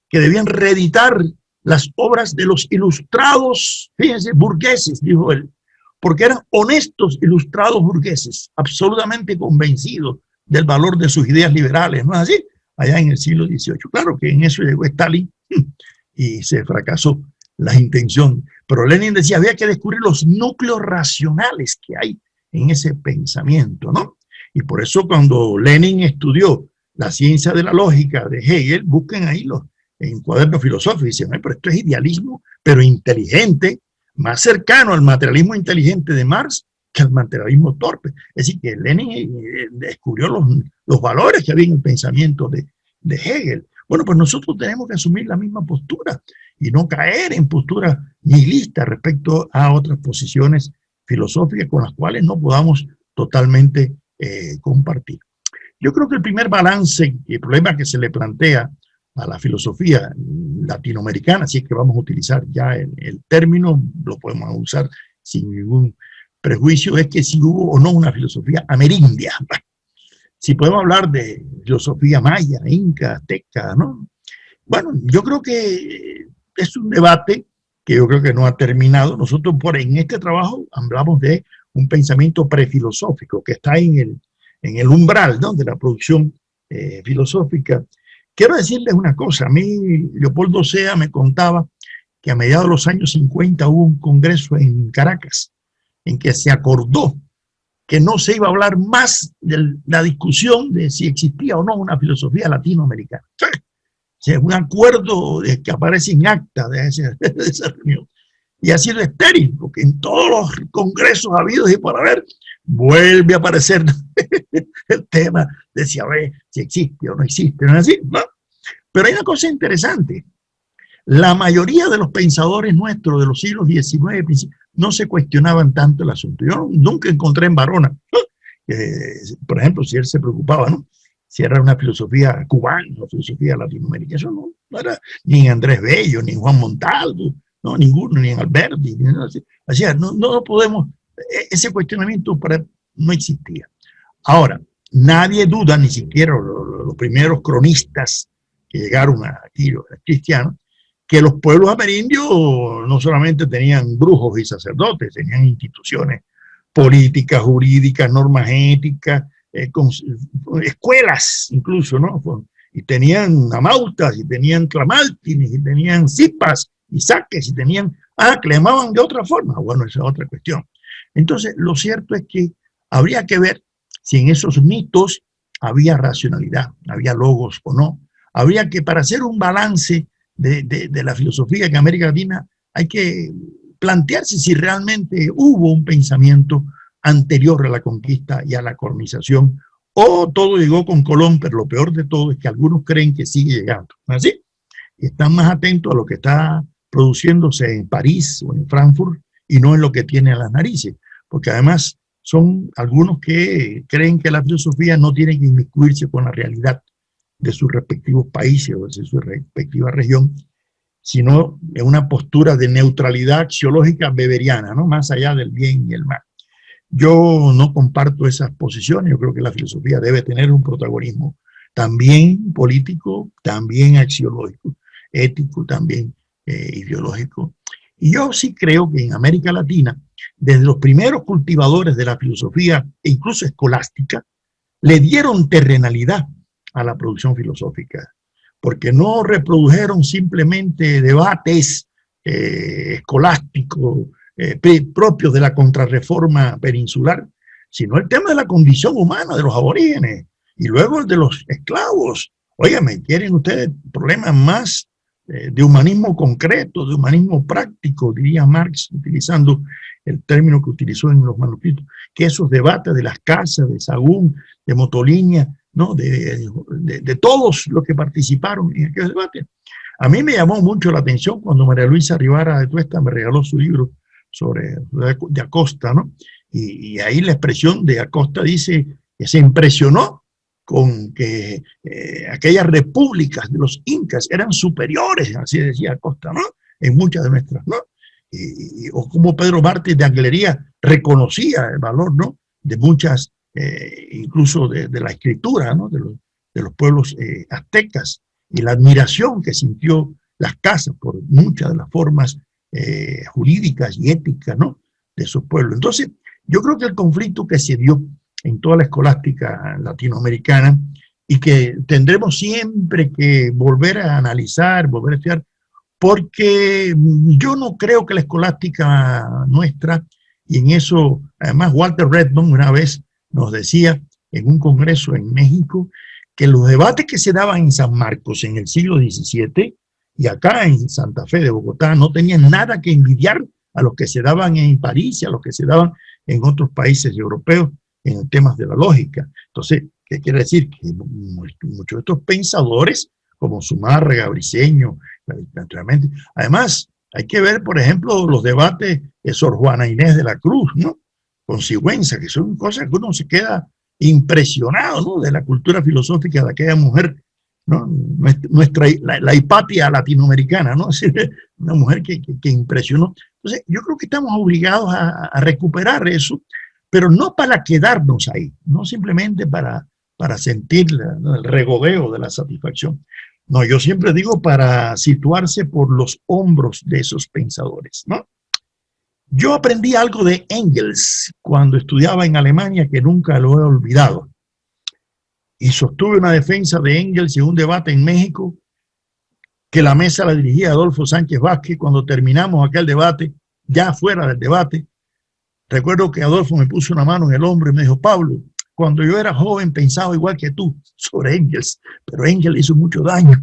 que debían reeditar las obras de los ilustrados, fíjense, burgueses, dijo él, porque eran honestos ilustrados burgueses, absolutamente convencidos del valor de sus ideas liberales, ¿no es así? Allá en el siglo XVIII. Claro que en eso llegó Stalin y se fracasó la intención. Pero Lenin decía, había que descubrir los núcleos racionales que hay en ese pensamiento, ¿no? Y por eso cuando Lenin estudió la ciencia de la lógica de Hegel, busquen ahí en cuadernos filosóficos, y dicen, pero esto es idealismo, pero inteligente, más cercano al materialismo inteligente de Marx que al materialismo torpe. Es decir, que Lenin descubrió los valores que había en el pensamiento de Hegel. Bueno, pues nosotros tenemos que asumir la misma postura y no caer en posturas nihilistas respecto a otras posiciones filosóficas con las cuales no podamos totalmente compartir. Yo creo que el primer balance y el problema que se le plantea a la filosofía latinoamericana, si es que vamos a utilizar ya el término, lo podemos usar sin ningún prejuicio, es que si hubo o no una filosofía amerindia. Si podemos hablar de filosofía maya, inca, azteca, ¿no? Bueno, yo creo que es un debate que yo creo que no ha terminado. Nosotros en este trabajo hablamos de un pensamiento prefilosófico que está en el umbral, ¿no?, de la producción filosófica. Quiero decirles una cosa, a mí Leopoldo Sea me contaba que a mediados de los años 50 hubo un congreso en Caracas en que se acordó que no se iba a hablar más de la discusión de si existía o no una filosofía latinoamericana. Es un acuerdo que aparece en acta de esa reunión. Y ha sido estéril, porque en todos los congresos habidos y por haber, vuelve a aparecer el tema de si existe o no existe, ¿no es así? ¿No? Pero hay una cosa interesante. La mayoría de los pensadores nuestros de los siglos XIX no se cuestionaban tanto el asunto. Yo nunca encontré en Barona, por ejemplo, si él se preocupaba, ¿no?, si era una filosofía cubana, una filosofía latinoamericana. Eso no era ni Andrés Bello, ni Juan Montalvo, no, ninguno, ni en Alberti. O sea, no podemos, ese cuestionamiento no existía. Ahora, nadie duda, ni siquiera los primeros cronistas que llegaron aquí, los cristianos, que los pueblos amerindios no solamente tenían brujos y sacerdotes, tenían instituciones políticas, jurídicas, normas éticas, escuelas incluso, ¿no? Y tenían amautas, y tenían tlamaltines, y tenían zipas, y saques, y tenían, que le llamaban de otra forma. Bueno, esa es otra cuestión. Entonces, lo cierto es que habría que ver si en esos mitos había racionalidad, había logos o no. Habría que, para hacer un balance de la filosofía en América Latina, hay que plantearse si realmente hubo un pensamiento anterior a la conquista y a la colonización, o todo llegó con Colón, pero lo peor de todo es que algunos creen que sigue llegando. ¿No es así? Y están más atentos a lo que está produciéndose en París o en Frankfurt y no en lo que tiene a las narices, porque además son algunos que creen que la filosofía no tiene que inmiscuirse con la realidad de sus respectivos países o de su respectiva región, sino en una postura de neutralidad axiológica weberiana, ¿no?, más allá del bien y el mal. Yo no comparto esas posiciones. Yo creo que la filosofía debe tener un protagonismo también político, también axiológico, ético, también ideológico. Y yo sí creo que en América Latina, desde los primeros cultivadores de la filosofía, e incluso escolástica, le dieron terrenalidad a la producción filosófica, porque no reprodujeron simplemente debates escolásticos propios de la contrarreforma peninsular, sino el tema de la condición humana de los aborígenes y luego el de los esclavos. Óigame, ¿quieren ustedes problemas más de humanismo concreto, de humanismo práctico, diría Marx, utilizando el término que utilizó en los manuscritos, que esos debates de las casas, de Sahagún, de Motolinia, ¿no? de todos los que participaron en aquel debate? A mí me llamó mucho la atención cuando María Luisa Rivara de Tuesta me regaló su libro sobre de Acosta, ¿no? Y ahí la expresión de Acosta dice que se impresionó con que aquellas repúblicas de los incas eran superiores, así decía Acosta, ¿no? En muchas de nuestras, ¿no? O como Pedro Martí de Anglería reconocía el valor, ¿no? De muchas, incluso de la escritura, ¿no? De los pueblos aztecas, y la admiración que sintió las casas por muchas de las formas jurídicas y éticas, ¿no? De esos pueblos. Entonces, yo creo que el conflicto que se dio en toda la escolástica latinoamericana y que tendremos siempre que volver a analizar, volver a estudiar, porque yo no creo que la escolástica nuestra, y en eso, además Walter Redmond una vez nos decía en un congreso en México, que los debates que se daban en San Marcos en el siglo XVII y acá en Santa Fe de Bogotá no tenían nada que envidiar a los que se daban en París y a los que se daban en otros países europeos en temas de la lógica. Entonces, ¿qué quiere decir? Que muchos de estos pensadores, como Zumárraga, Briceño, naturalmente, además, hay que ver, por ejemplo, los debates de Sor Juana Inés de la Cruz, ¿no? Con Sigüenza, que son cosas que uno se queda impresionado, ¿no? De la cultura filosófica de aquella mujer, ¿no? La Hipatia latinoamericana, ¿no? Es decir, una mujer que impresionó. Entonces, yo creo que estamos obligados a recuperar eso, pero no para quedarnos ahí, no simplemente para sentir el regodeo de la satisfacción. No, yo siempre digo para situarse por los hombros de esos pensadores, ¿no? Yo aprendí algo de Engels cuando estudiaba en Alemania que nunca lo he olvidado. Y sostuve una defensa de Engels en un debate en México que la mesa la dirigía Adolfo Sánchez Vázquez. Cuando terminamos aquel debate, ya fuera del debate, recuerdo que Adolfo me puso una mano en el hombro y me dijo: Pablo, cuando yo era joven pensaba igual que tú sobre Engels, pero Engels hizo mucho daño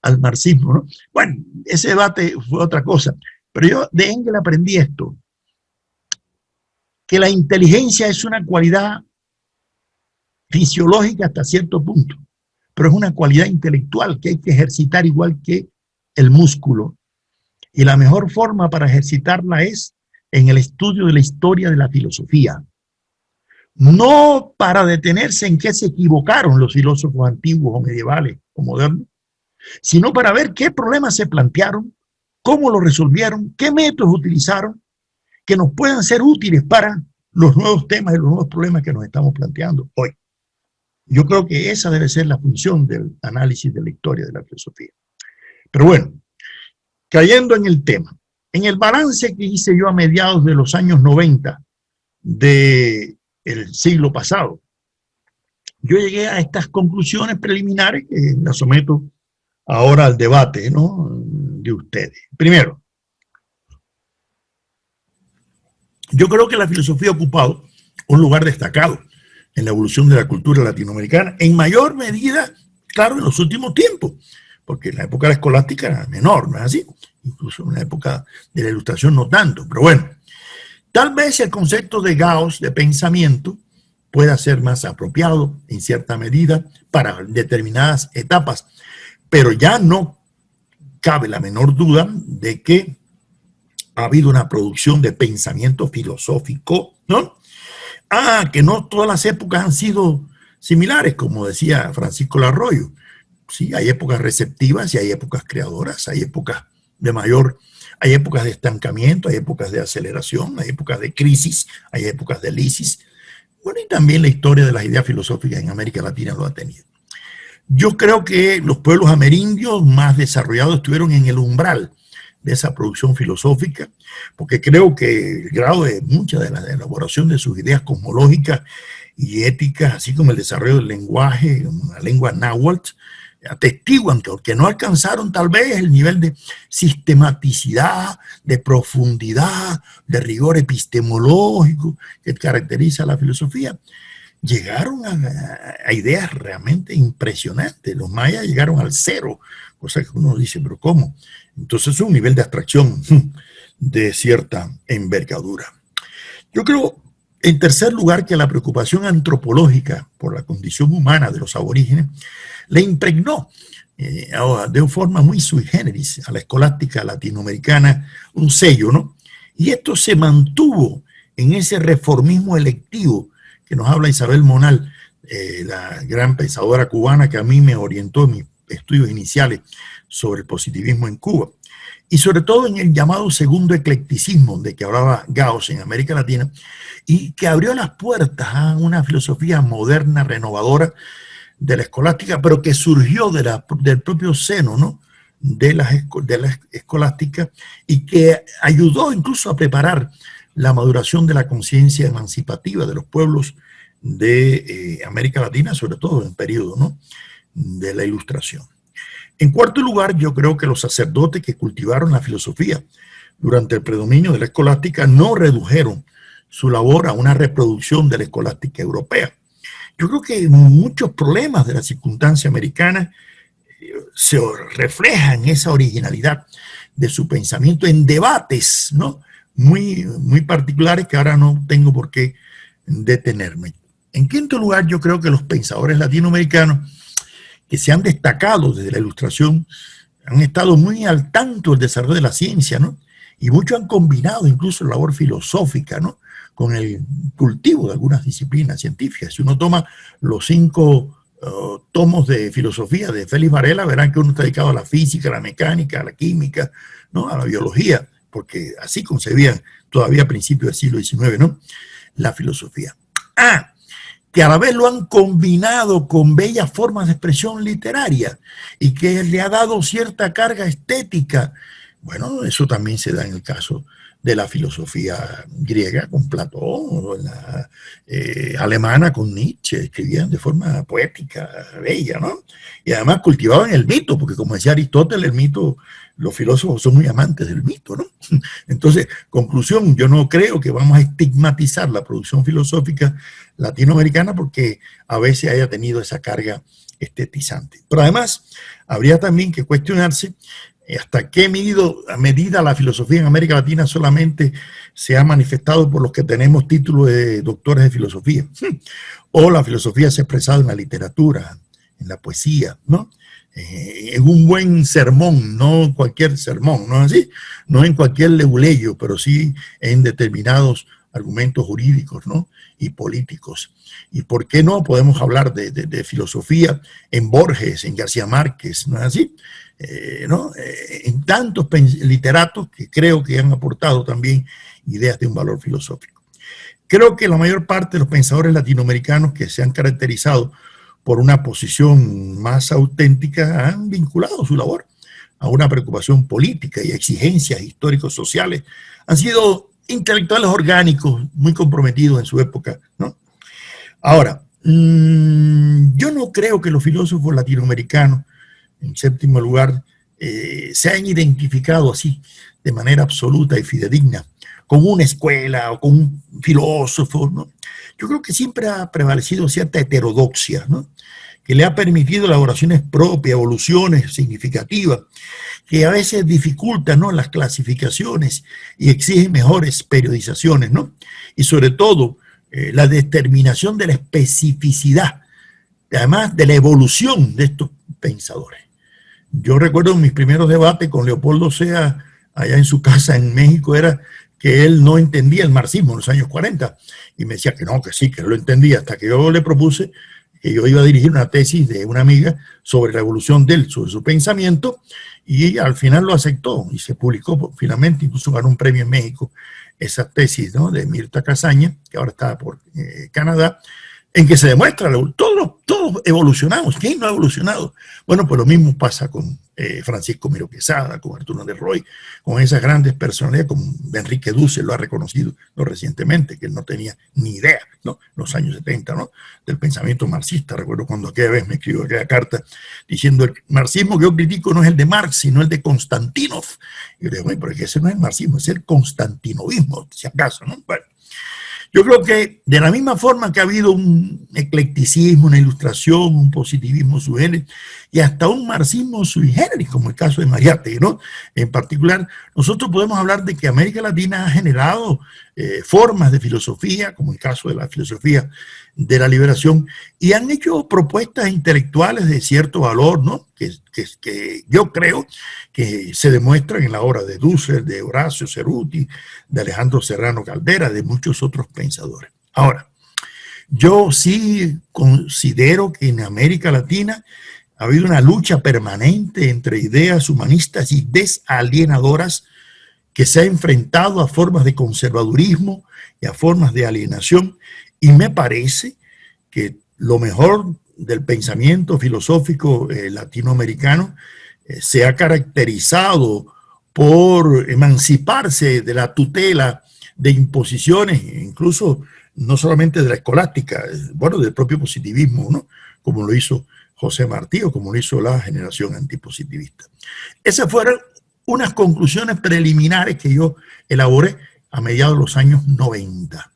al marxismo, ¿no? Bueno, ese debate fue otra cosa. Pero yo de Engels aprendí esto, que la inteligencia es una cualidad fisiológica hasta cierto punto, pero es una cualidad intelectual que hay que ejercitar igual que el músculo. Y la mejor forma para ejercitarla es en el estudio de la historia de la filosofía. No para detenerse en qué se equivocaron los filósofos antiguos o medievales o modernos, sino para ver qué problemas se plantearon, cómo lo resolvieron, qué métodos utilizaron que nos puedan ser útiles para los nuevos temas y los nuevos problemas que nos estamos planteando hoy. Yo creo que esa debe ser la función del análisis de la historia de la filosofía. Pero bueno, cayendo en el tema, en el balance que hice yo a mediados de los años 90 del siglo pasado, yo llegué a estas conclusiones preliminares que las someto ahora al debate, ¿no?, de ustedes. Primero, yo creo que la filosofía ha ocupado un lugar destacado en la evolución de la cultura latinoamericana, en mayor medida, claro, en los últimos tiempos, porque en la época de la escolástica era menor, ¿no es así? Incluso en la época de la Ilustración no tanto, pero bueno, tal vez el concepto de Gauss, de pensamiento, pueda ser más apropiado en cierta medida para determinadas etapas, pero ya no cabe la menor duda de que ha habido una producción de pensamiento filosófico, ¿no? Que no todas las épocas han sido similares, como decía Francisco Larroyo. Sí, hay épocas receptivas y hay épocas creadoras, hay épocas hay épocas de estancamiento, hay épocas de aceleración, hay épocas de crisis, hay épocas de lisis. Bueno, y también la historia de las ideas filosóficas en América Latina lo ha tenido. Yo creo que los pueblos amerindios más desarrollados estuvieron en el umbral de esa producción filosófica, porque creo que el grado de mucha de la elaboración de sus ideas cosmológicas y éticas, así como el desarrollo del lenguaje, la lengua náhuatl, atestiguan que no alcanzaron tal vez el nivel de sistematicidad, de profundidad, de rigor epistemológico que caracteriza a la filosofía, llegaron a ideas realmente impresionantes. Los mayas llegaron al cero, cosa que uno dice, pero ¿cómo? Entonces es un nivel de abstracción de cierta envergadura. Yo creo, en tercer lugar, que la preocupación antropológica por la condición humana de los aborígenes le impregnó de una forma muy sui generis a la escolástica latinoamericana un sello, ¿no? Y esto se mantuvo en ese reformismo electivo que nos habla Isabel Monal, la gran pensadora cubana que a mí me orientó en mis estudios iniciales sobre el positivismo en Cuba. Y sobre todo en el llamado segundo eclecticismo de que hablaba Gauss en América Latina, y que abrió las puertas a una filosofía moderna, renovadora de la escolástica, pero que surgió del propio seno, ¿no?, de la escolástica, y que ayudó incluso a preparar la maduración de la conciencia emancipativa de los pueblos de América Latina, sobre todo en el periodo, ¿no?, de la Ilustración. En cuarto lugar, yo creo que los sacerdotes que cultivaron la filosofía durante el predominio de la escolástica no redujeron su labor a una reproducción de la escolástica europea. Yo creo que muchos problemas de la circunstancia americana se reflejan en esa originalidad de su pensamiento en debates, ¿no?, muy particulares que ahora no tengo por qué detenerme. En quinto lugar, yo creo que los pensadores latinoamericanos que se han destacado desde la Ilustración han estado muy al tanto del desarrollo de la ciencia, ¿no? Y muchos han combinado incluso la labor filosófica, ¿no?, con el cultivo de algunas disciplinas científicas. Si uno toma los 5 tomos de filosofía de Félix Varela, verán que uno está dedicado a la física, a la mecánica, a la química, ¿no?, a la biología, porque así concebían todavía a principios del siglo XIX, ¿no?, la filosofía. Que a la vez lo han combinado con bellas formas de expresión literaria y que le ha dado cierta carga estética. Bueno, eso también se da en el caso de la filosofía griega con Platón, o la alemana con Nietzsche, escribían de forma poética, bella, ¿no? Y además cultivaban el mito, porque como decía Aristóteles, el mito, los filósofos son muy amantes del mito, ¿no? Entonces, conclusión, yo no creo que vamos a estigmatizar la producción filosófica latinoamericana porque a veces haya tenido esa carga estetizante. Pero además, habría también que cuestionarse hasta qué medida la filosofía en América Latina solamente se ha manifestado por los que tenemos títulos de doctores de filosofía, o la filosofía se ha expresado en la literatura, en la poesía, ¿no? En un buen sermón, no cualquier sermón, ¿no es así? No en cualquier leguleyo, pero sí en determinados argumentos jurídicos, ¿no?, y políticos. ¿Y por qué no podemos hablar de filosofía en Borges, en García Márquez, ¿no es así? ¿No? En tantos literatos que creo que han aportado también ideas de un valor filosófico. Creo que la mayor parte de los pensadores latinoamericanos que se han caracterizado por una posición más auténtica han vinculado su labor a una preocupación política y exigencias históricos sociales. Han sido intelectuales orgánicos muy comprometidos en su época, ¿no? Ahora, yo no creo que los filósofos latinoamericanos, en séptimo lugar, se han identificado así de manera absoluta y fidedigna con una escuela o con un filósofo, ¿no? Yo creo que siempre ha prevalecido cierta heterodoxia, ¿no?, que le ha permitido elaboraciones propias, evoluciones significativas, que a veces dificultan, ¿no?, las clasificaciones y exigen mejores periodizaciones, ¿no? Y sobre todo, la determinación de la especificidad, además de la evolución de estos pensadores. Yo recuerdo mis primeros debates con Leopoldo Sea, allá en su casa en México, era que él no entendía el marxismo en los años 40, y me decía que no, que sí, que lo entendía, hasta que yo le propuse que yo iba a dirigir una tesis de una amiga sobre la evolución de él, sobre su pensamiento, y al final lo aceptó y se publicó finalmente, incluso ganó un premio en México, esa tesis, ¿no?, de Mirta Casaña, que ahora está por Canadá, en que se demuestra, todos evolucionamos. ¿Quién no ha evolucionado? Bueno, pues lo mismo pasa con Francisco Miro Quesada, con Arturo de Roy, con esas grandes personalidades, como Enrique Dussel lo ha reconocido no recientemente, que él no tenía ni idea, ¿no? En los años 70, ¿no? Del pensamiento marxista. Recuerdo cuando aquella vez me escribió aquella carta diciendo: el marxismo que yo critico no es el de Marx, sino el de Konstantinov. Y yo le digo: bueno, pero es que ese no es el marxismo, es el constantinovismo, si acaso, ¿no? Bueno, yo creo que de la misma forma que ha habido un eclecticismo, una ilustración, un positivismo sui generis y hasta un marxismo sui generis, como el caso de Mariátegui, ¿no? En particular, nosotros podemos hablar de que América Latina ha generado formas de filosofía, como el caso de la filosofía de la liberación, y han hecho propuestas intelectuales de cierto valor, ¿no? Que yo creo que se demuestran en la obra de Dussel, de Horacio Ceruti, de Alejandro Serrano Caldera, de muchos otros pensadores. Ahora, yo sí considero que en América Latina ha habido una lucha permanente entre ideas humanistas y desalienadoras que se ha enfrentado a formas de conservadurismo y a formas de alienación, y me parece que lo mejor del pensamiento filosófico latinoamericano se ha caracterizado por emanciparse de la tutela de imposiciones, incluso no solamente de la escolástica, bueno, del propio positivismo, ¿no? Como lo hizo José Martí o como lo hizo la generación antipositivista. Esas fueron unas conclusiones preliminares que yo elaboré a mediados de los años 90.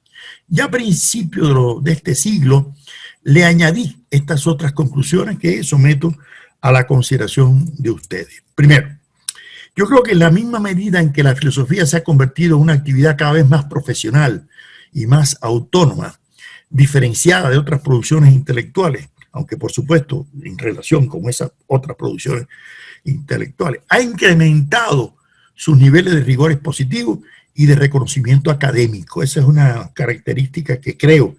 Ya a principios de este siglo le añadí estas otras conclusiones que someto a la consideración de ustedes. Primero, yo creo que en la misma medida en que la filosofía se ha convertido en una actividad cada vez más profesional y más autónoma, diferenciada de otras producciones intelectuales, aunque por supuesto en relación con esas otras producciones intelectuales, ha incrementado sus niveles de rigor expositivo y de reconocimiento académico. Esa es una característica que creo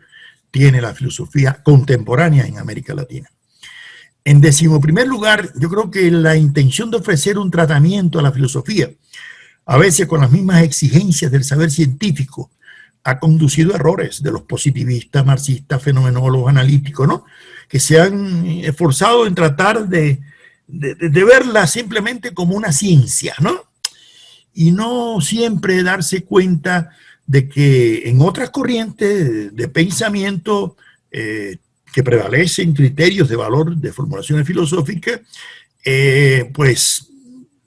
tiene la filosofía contemporánea en América Latina. En 11º lugar, yo creo que la intención de ofrecer un tratamiento a la filosofía, a veces con las mismas exigencias del saber científico, ha conducido a errores de los positivistas, marxistas, fenomenólogos, analíticos, ¿no? Que se han esforzado en tratar de verla simplemente como una ciencia, ¿no? Y no siempre darse cuenta de que en otras corrientes de pensamiento que prevalecen criterios de valor de formulaciones filosóficas, pues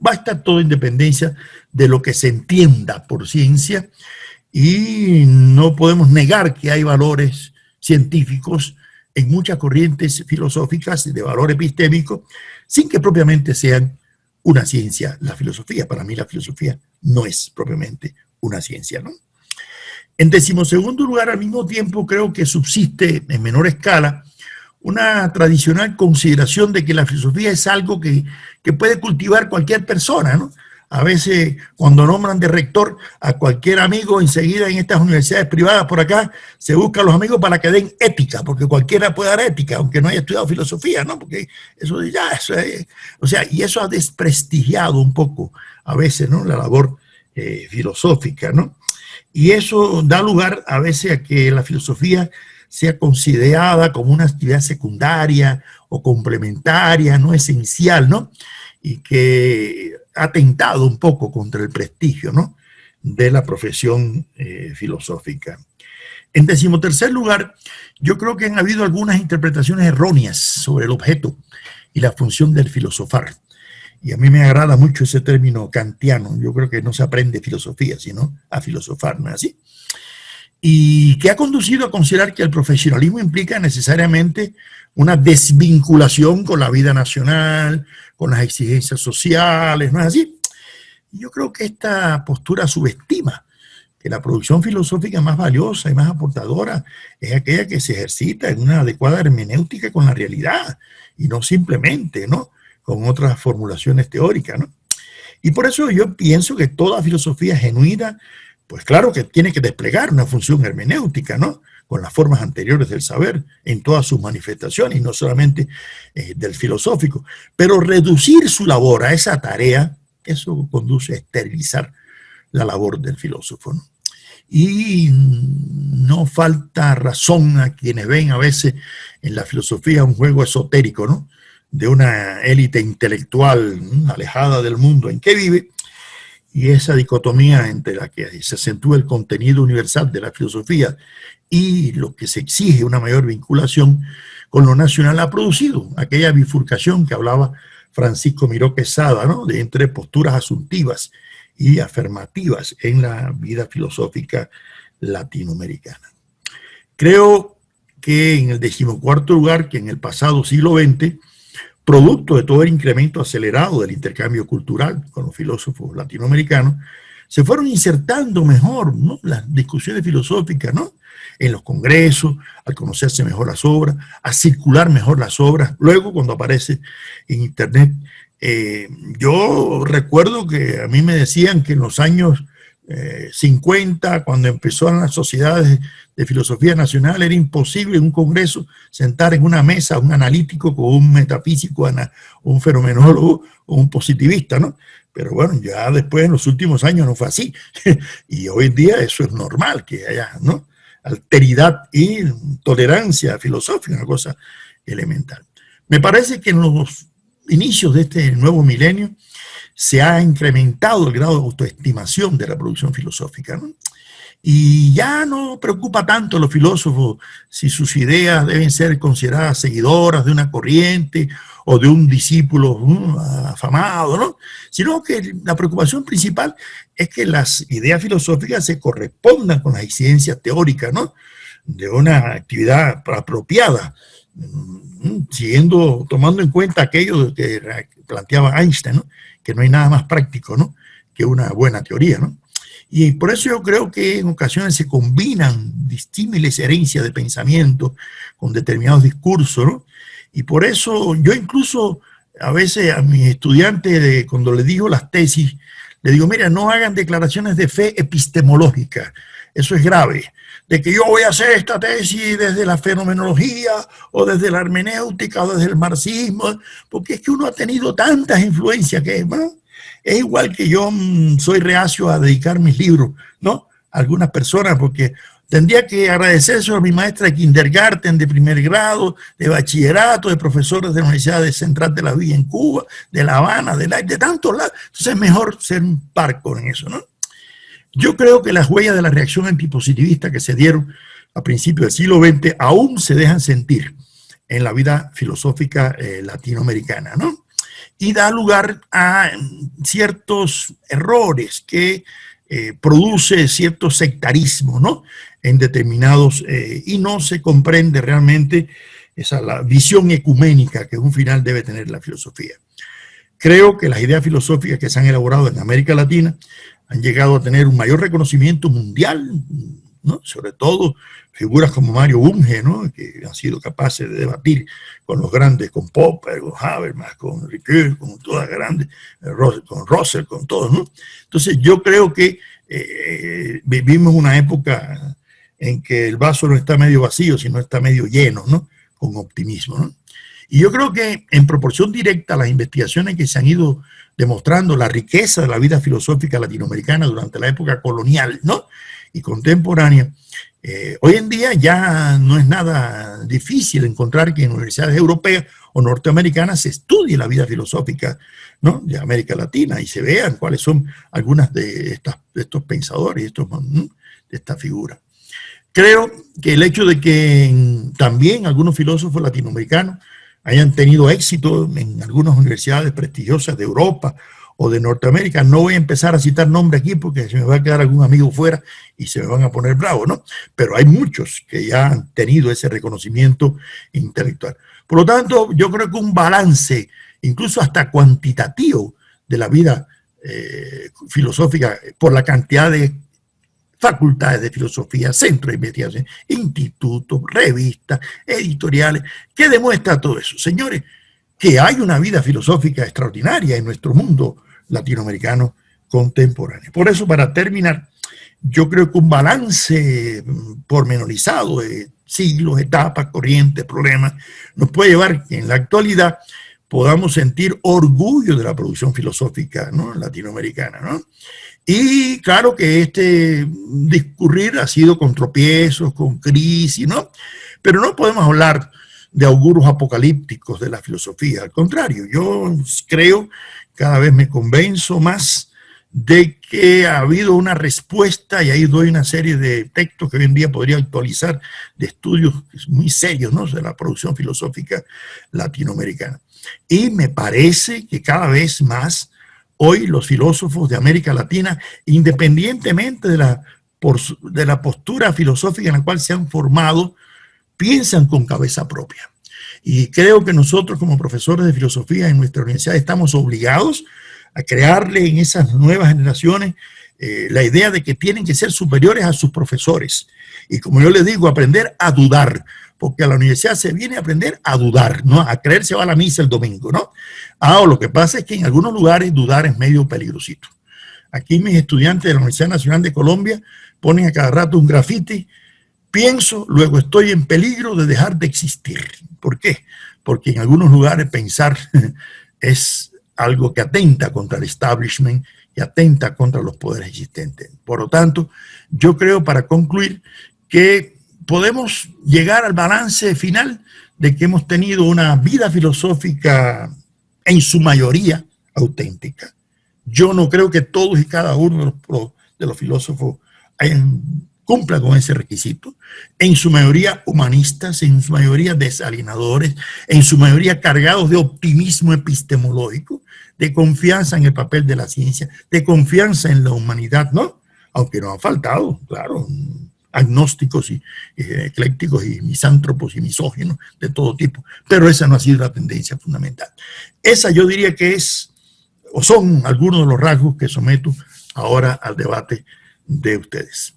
va a estar todo en dependencia de lo que se entienda por ciencia, y no podemos negar que hay valores científicos en muchas corrientes filosóficas de valor epistémico, sin que propiamente sean una ciencia. La filosofía, para mí la filosofía no es propiamente una ciencia, ¿no? En 12º lugar, al mismo tiempo, creo que subsiste en menor escala una tradicional consideración de que la filosofía es algo que puede cultivar cualquier persona, ¿no? A veces cuando nombran de rector a cualquier amigo, enseguida en estas universidades privadas por acá se buscan los amigos para que den ética, porque cualquiera puede dar ética, aunque no haya estudiado filosofía, ¿no? Porque eso ya, eso es, o sea, y eso ha desprestigiado un poco a veces, ¿no? La labor filosófica, ¿no? Y eso da lugar a veces a que la filosofía sea considerada como una actividad secundaria o complementaria, no esencial, ¿no? Y que ha atentado un poco contra el prestigio, ¿no? De la profesión filosófica. En 13º lugar, yo creo que han habido algunas interpretaciones erróneas sobre el objeto y la función del filosofar. Y a mí me agrada mucho ese término kantiano. Yo creo que no se aprende filosofía, sino a filosofar, ¿no es así? Y que ha conducido a considerar que el profesionalismo implica necesariamente una desvinculación con la vida nacional, con las exigencias sociales, ¿no es así? Y yo creo que esta postura subestima que la producción filosófica más valiosa y más aportadora es aquella que se ejercita en una adecuada hermenéutica con la realidad, y no simplemente, ¿no?, con otras formulaciones teóricas, ¿no? Y por eso yo pienso que toda filosofía genuina, pues claro que tiene que desplegar una función hermenéutica, ¿no?, con las formas anteriores del saber en todas sus manifestaciones, y no solamente del filosófico. Pero reducir su labor a esa tarea, eso conduce a esterilizar la labor del filósofo, ¿no? Y no falta razón a quienes ven a veces en la filosofía un juego esotérico, ¿no? De una élite intelectual alejada del mundo en que vive, y esa dicotomía entre la que se acentúa el contenido universal de la filosofía y lo que se exige una mayor vinculación con lo nacional ha producido aquella bifurcación que hablaba Francisco Miró Quesada, ¿no? De entre posturas asuntivas y afirmativas en la vida filosófica latinoamericana. Creo que en el 14º lugar, que en el pasado siglo XX, producto de todo el incremento acelerado del intercambio cultural con los filósofos latinoamericanos, se fueron insertando mejor, ¿no?, las discusiones filosóficas, ¿no?, en los congresos, al conocerse mejor las obras, a circular mejor las obras. Luego, cuando aparece en Internet, yo recuerdo que a mí me decían que en los años 50, cuando empezaron las sociedades de filosofía nacional, era imposible en un congreso sentar en una mesa un analítico con un metafísico, un fenomenólogo o un positivista, ¿no? Pero bueno, ya después en los últimos años no fue así. Y hoy en día eso es normal, que haya, ¿no?, alteridad y tolerancia filosófica, una cosa elemental. Me parece que en los inicios de este nuevo milenio se ha incrementado el grado de autoestimación de la producción filosófica, ¿no? Y ya no preocupa tanto a los filósofos si sus ideas deben ser consideradas seguidoras de una corriente o de un discípulo afamado, ¿no? Sino que la preocupación principal es que las ideas filosóficas se correspondan con las exigencias teóricas, ¿no?, de una actividad apropiada, tomando en cuenta aquello que planteaba Einstein, ¿no?, que no hay nada más práctico, ¿no?, que una buena teoría, ¿no? Y por eso yo creo que en ocasiones se combinan disímiles herencias de pensamiento con determinados discursos, ¿no? Y por eso yo incluso a veces a mis estudiantes, cuando les digo las tesis, les digo, mira, no hagan declaraciones de fe epistemológica, eso es grave, de que yo voy a hacer esta tesis desde la fenomenología o desde la hermenéutica o desde el marxismo, porque es que uno ha tenido tantas influencias que, bueno, es igual que yo soy reacio a dedicar mis libros, ¿no?, a algunas personas, porque tendría que agradecer eso a mi maestra de kindergarten, de primer grado, de bachillerato, de profesores de la Universidad Central de la Villa en Cuba, de La Habana, de tantos lados. Entonces es mejor ser un parco en eso, ¿no? Yo creo que las huellas de la reacción antipositivista que se dieron a principios del siglo XX aún se dejan sentir en la vida filosófica latinoamericana, ¿no? Y da lugar a ciertos errores que produce cierto sectarismo, ¿no?, en determinados, y no se comprende realmente la visión ecuménica que un final debe tener la filosofía. Creo que las ideas filosóficas que se han elaborado en América Latina han llegado a tener un mayor reconocimiento mundial, ¿no?, sobre todo figuras como Mario Bunge, ¿no?, que han sido capaces de debatir con los grandes, con Popper, con Habermas, con Ricoeur, con todas las grandes, con Russell, con todos, ¿no? Entonces yo creo que vivimos una época en que el vaso no está medio vacío, sino está medio lleno, ¿no?, con optimismo, ¿no? Y yo creo que en proporción directa a las investigaciones que se han ido demostrando la riqueza de la vida filosófica latinoamericana durante la época colonial, ¿no?, y contemporánea, hoy en día ya no es nada difícil encontrar que en universidades europeas o norteamericanas se estudie la vida filosófica, ¿no?, de América Latina y se vean cuáles son algunas de estos pensadores, de estas figuras. Creo que el hecho de que también algunos filósofos latinoamericanos hayan tenido éxito en algunas universidades prestigiosas de Europa o de Norteamérica, no voy a empezar a citar nombres aquí porque se me va a quedar algún amigo fuera y se me van a poner bravos, ¿no? Pero hay muchos que ya han tenido ese reconocimiento intelectual. Por lo tanto, yo creo que un balance, incluso hasta cuantitativo, de la vida filosófica por la cantidad de facultades de filosofía, centros de investigación, institutos, revistas, editoriales, que demuestra todo eso. Señores, que hay una vida filosófica extraordinaria en nuestro mundo latinoamericano contemporáneo. Por eso, para terminar, yo creo que un balance pormenorizado de siglos, etapas, corrientes, problemas, nos puede llevar que en la actualidad podamos sentir orgullo de la producción filosófica, ¿no?, latinoamericana, ¿no? Y claro que este discurrir ha sido con tropiezos, con crisis, ¿no? Pero no podemos hablar de auguros apocalípticos de la filosofía. Al contrario, yo creo, cada vez me convenzo más de que ha habido una respuesta, y ahí doy una serie de textos que hoy en día podría actualizar, de estudios muy serios, ¿no?, de la producción filosófica latinoamericana. Y me parece que cada vez más hoy los filósofos de América Latina, independientemente de la postura filosófica en la cual se han formado, piensan con cabeza propia. Y creo que nosotros como profesores de filosofía en nuestra universidad estamos obligados a crearle en esas nuevas generaciones la idea de que tienen que ser superiores a sus profesores. Y como yo les digo, aprender a dudar, porque a la universidad se viene a aprender a dudar, ¿no? A creer se va a la misa el domingo, ¿no? Lo que pasa es que en algunos lugares dudar es medio peligrosito. Aquí mis estudiantes de la Universidad Nacional de Colombia ponen a cada rato un grafiti: pienso, luego estoy en peligro de dejar de existir. ¿Por qué? Porque en algunos lugares pensar es algo que atenta contra el establishment y atenta contra los poderes existentes. Por lo tanto, yo creo, para concluir, que podemos llegar al balance final de que hemos tenido una vida filosófica en su mayoría auténtica. Yo no creo que todos y cada uno de los filósofos cumpla con ese requisito. En su mayoría humanistas, en su mayoría desalinadores, en su mayoría cargados de optimismo epistemológico, de confianza en el papel de la ciencia, de confianza en la humanidad, ¿no? Aunque nos han faltado, claro, agnósticos y eclécticos y misántropos y misóginos de todo tipo, pero esa no ha sido la tendencia fundamental. Esa yo diría que es, o son algunos de los rasgos que someto ahora al debate de ustedes.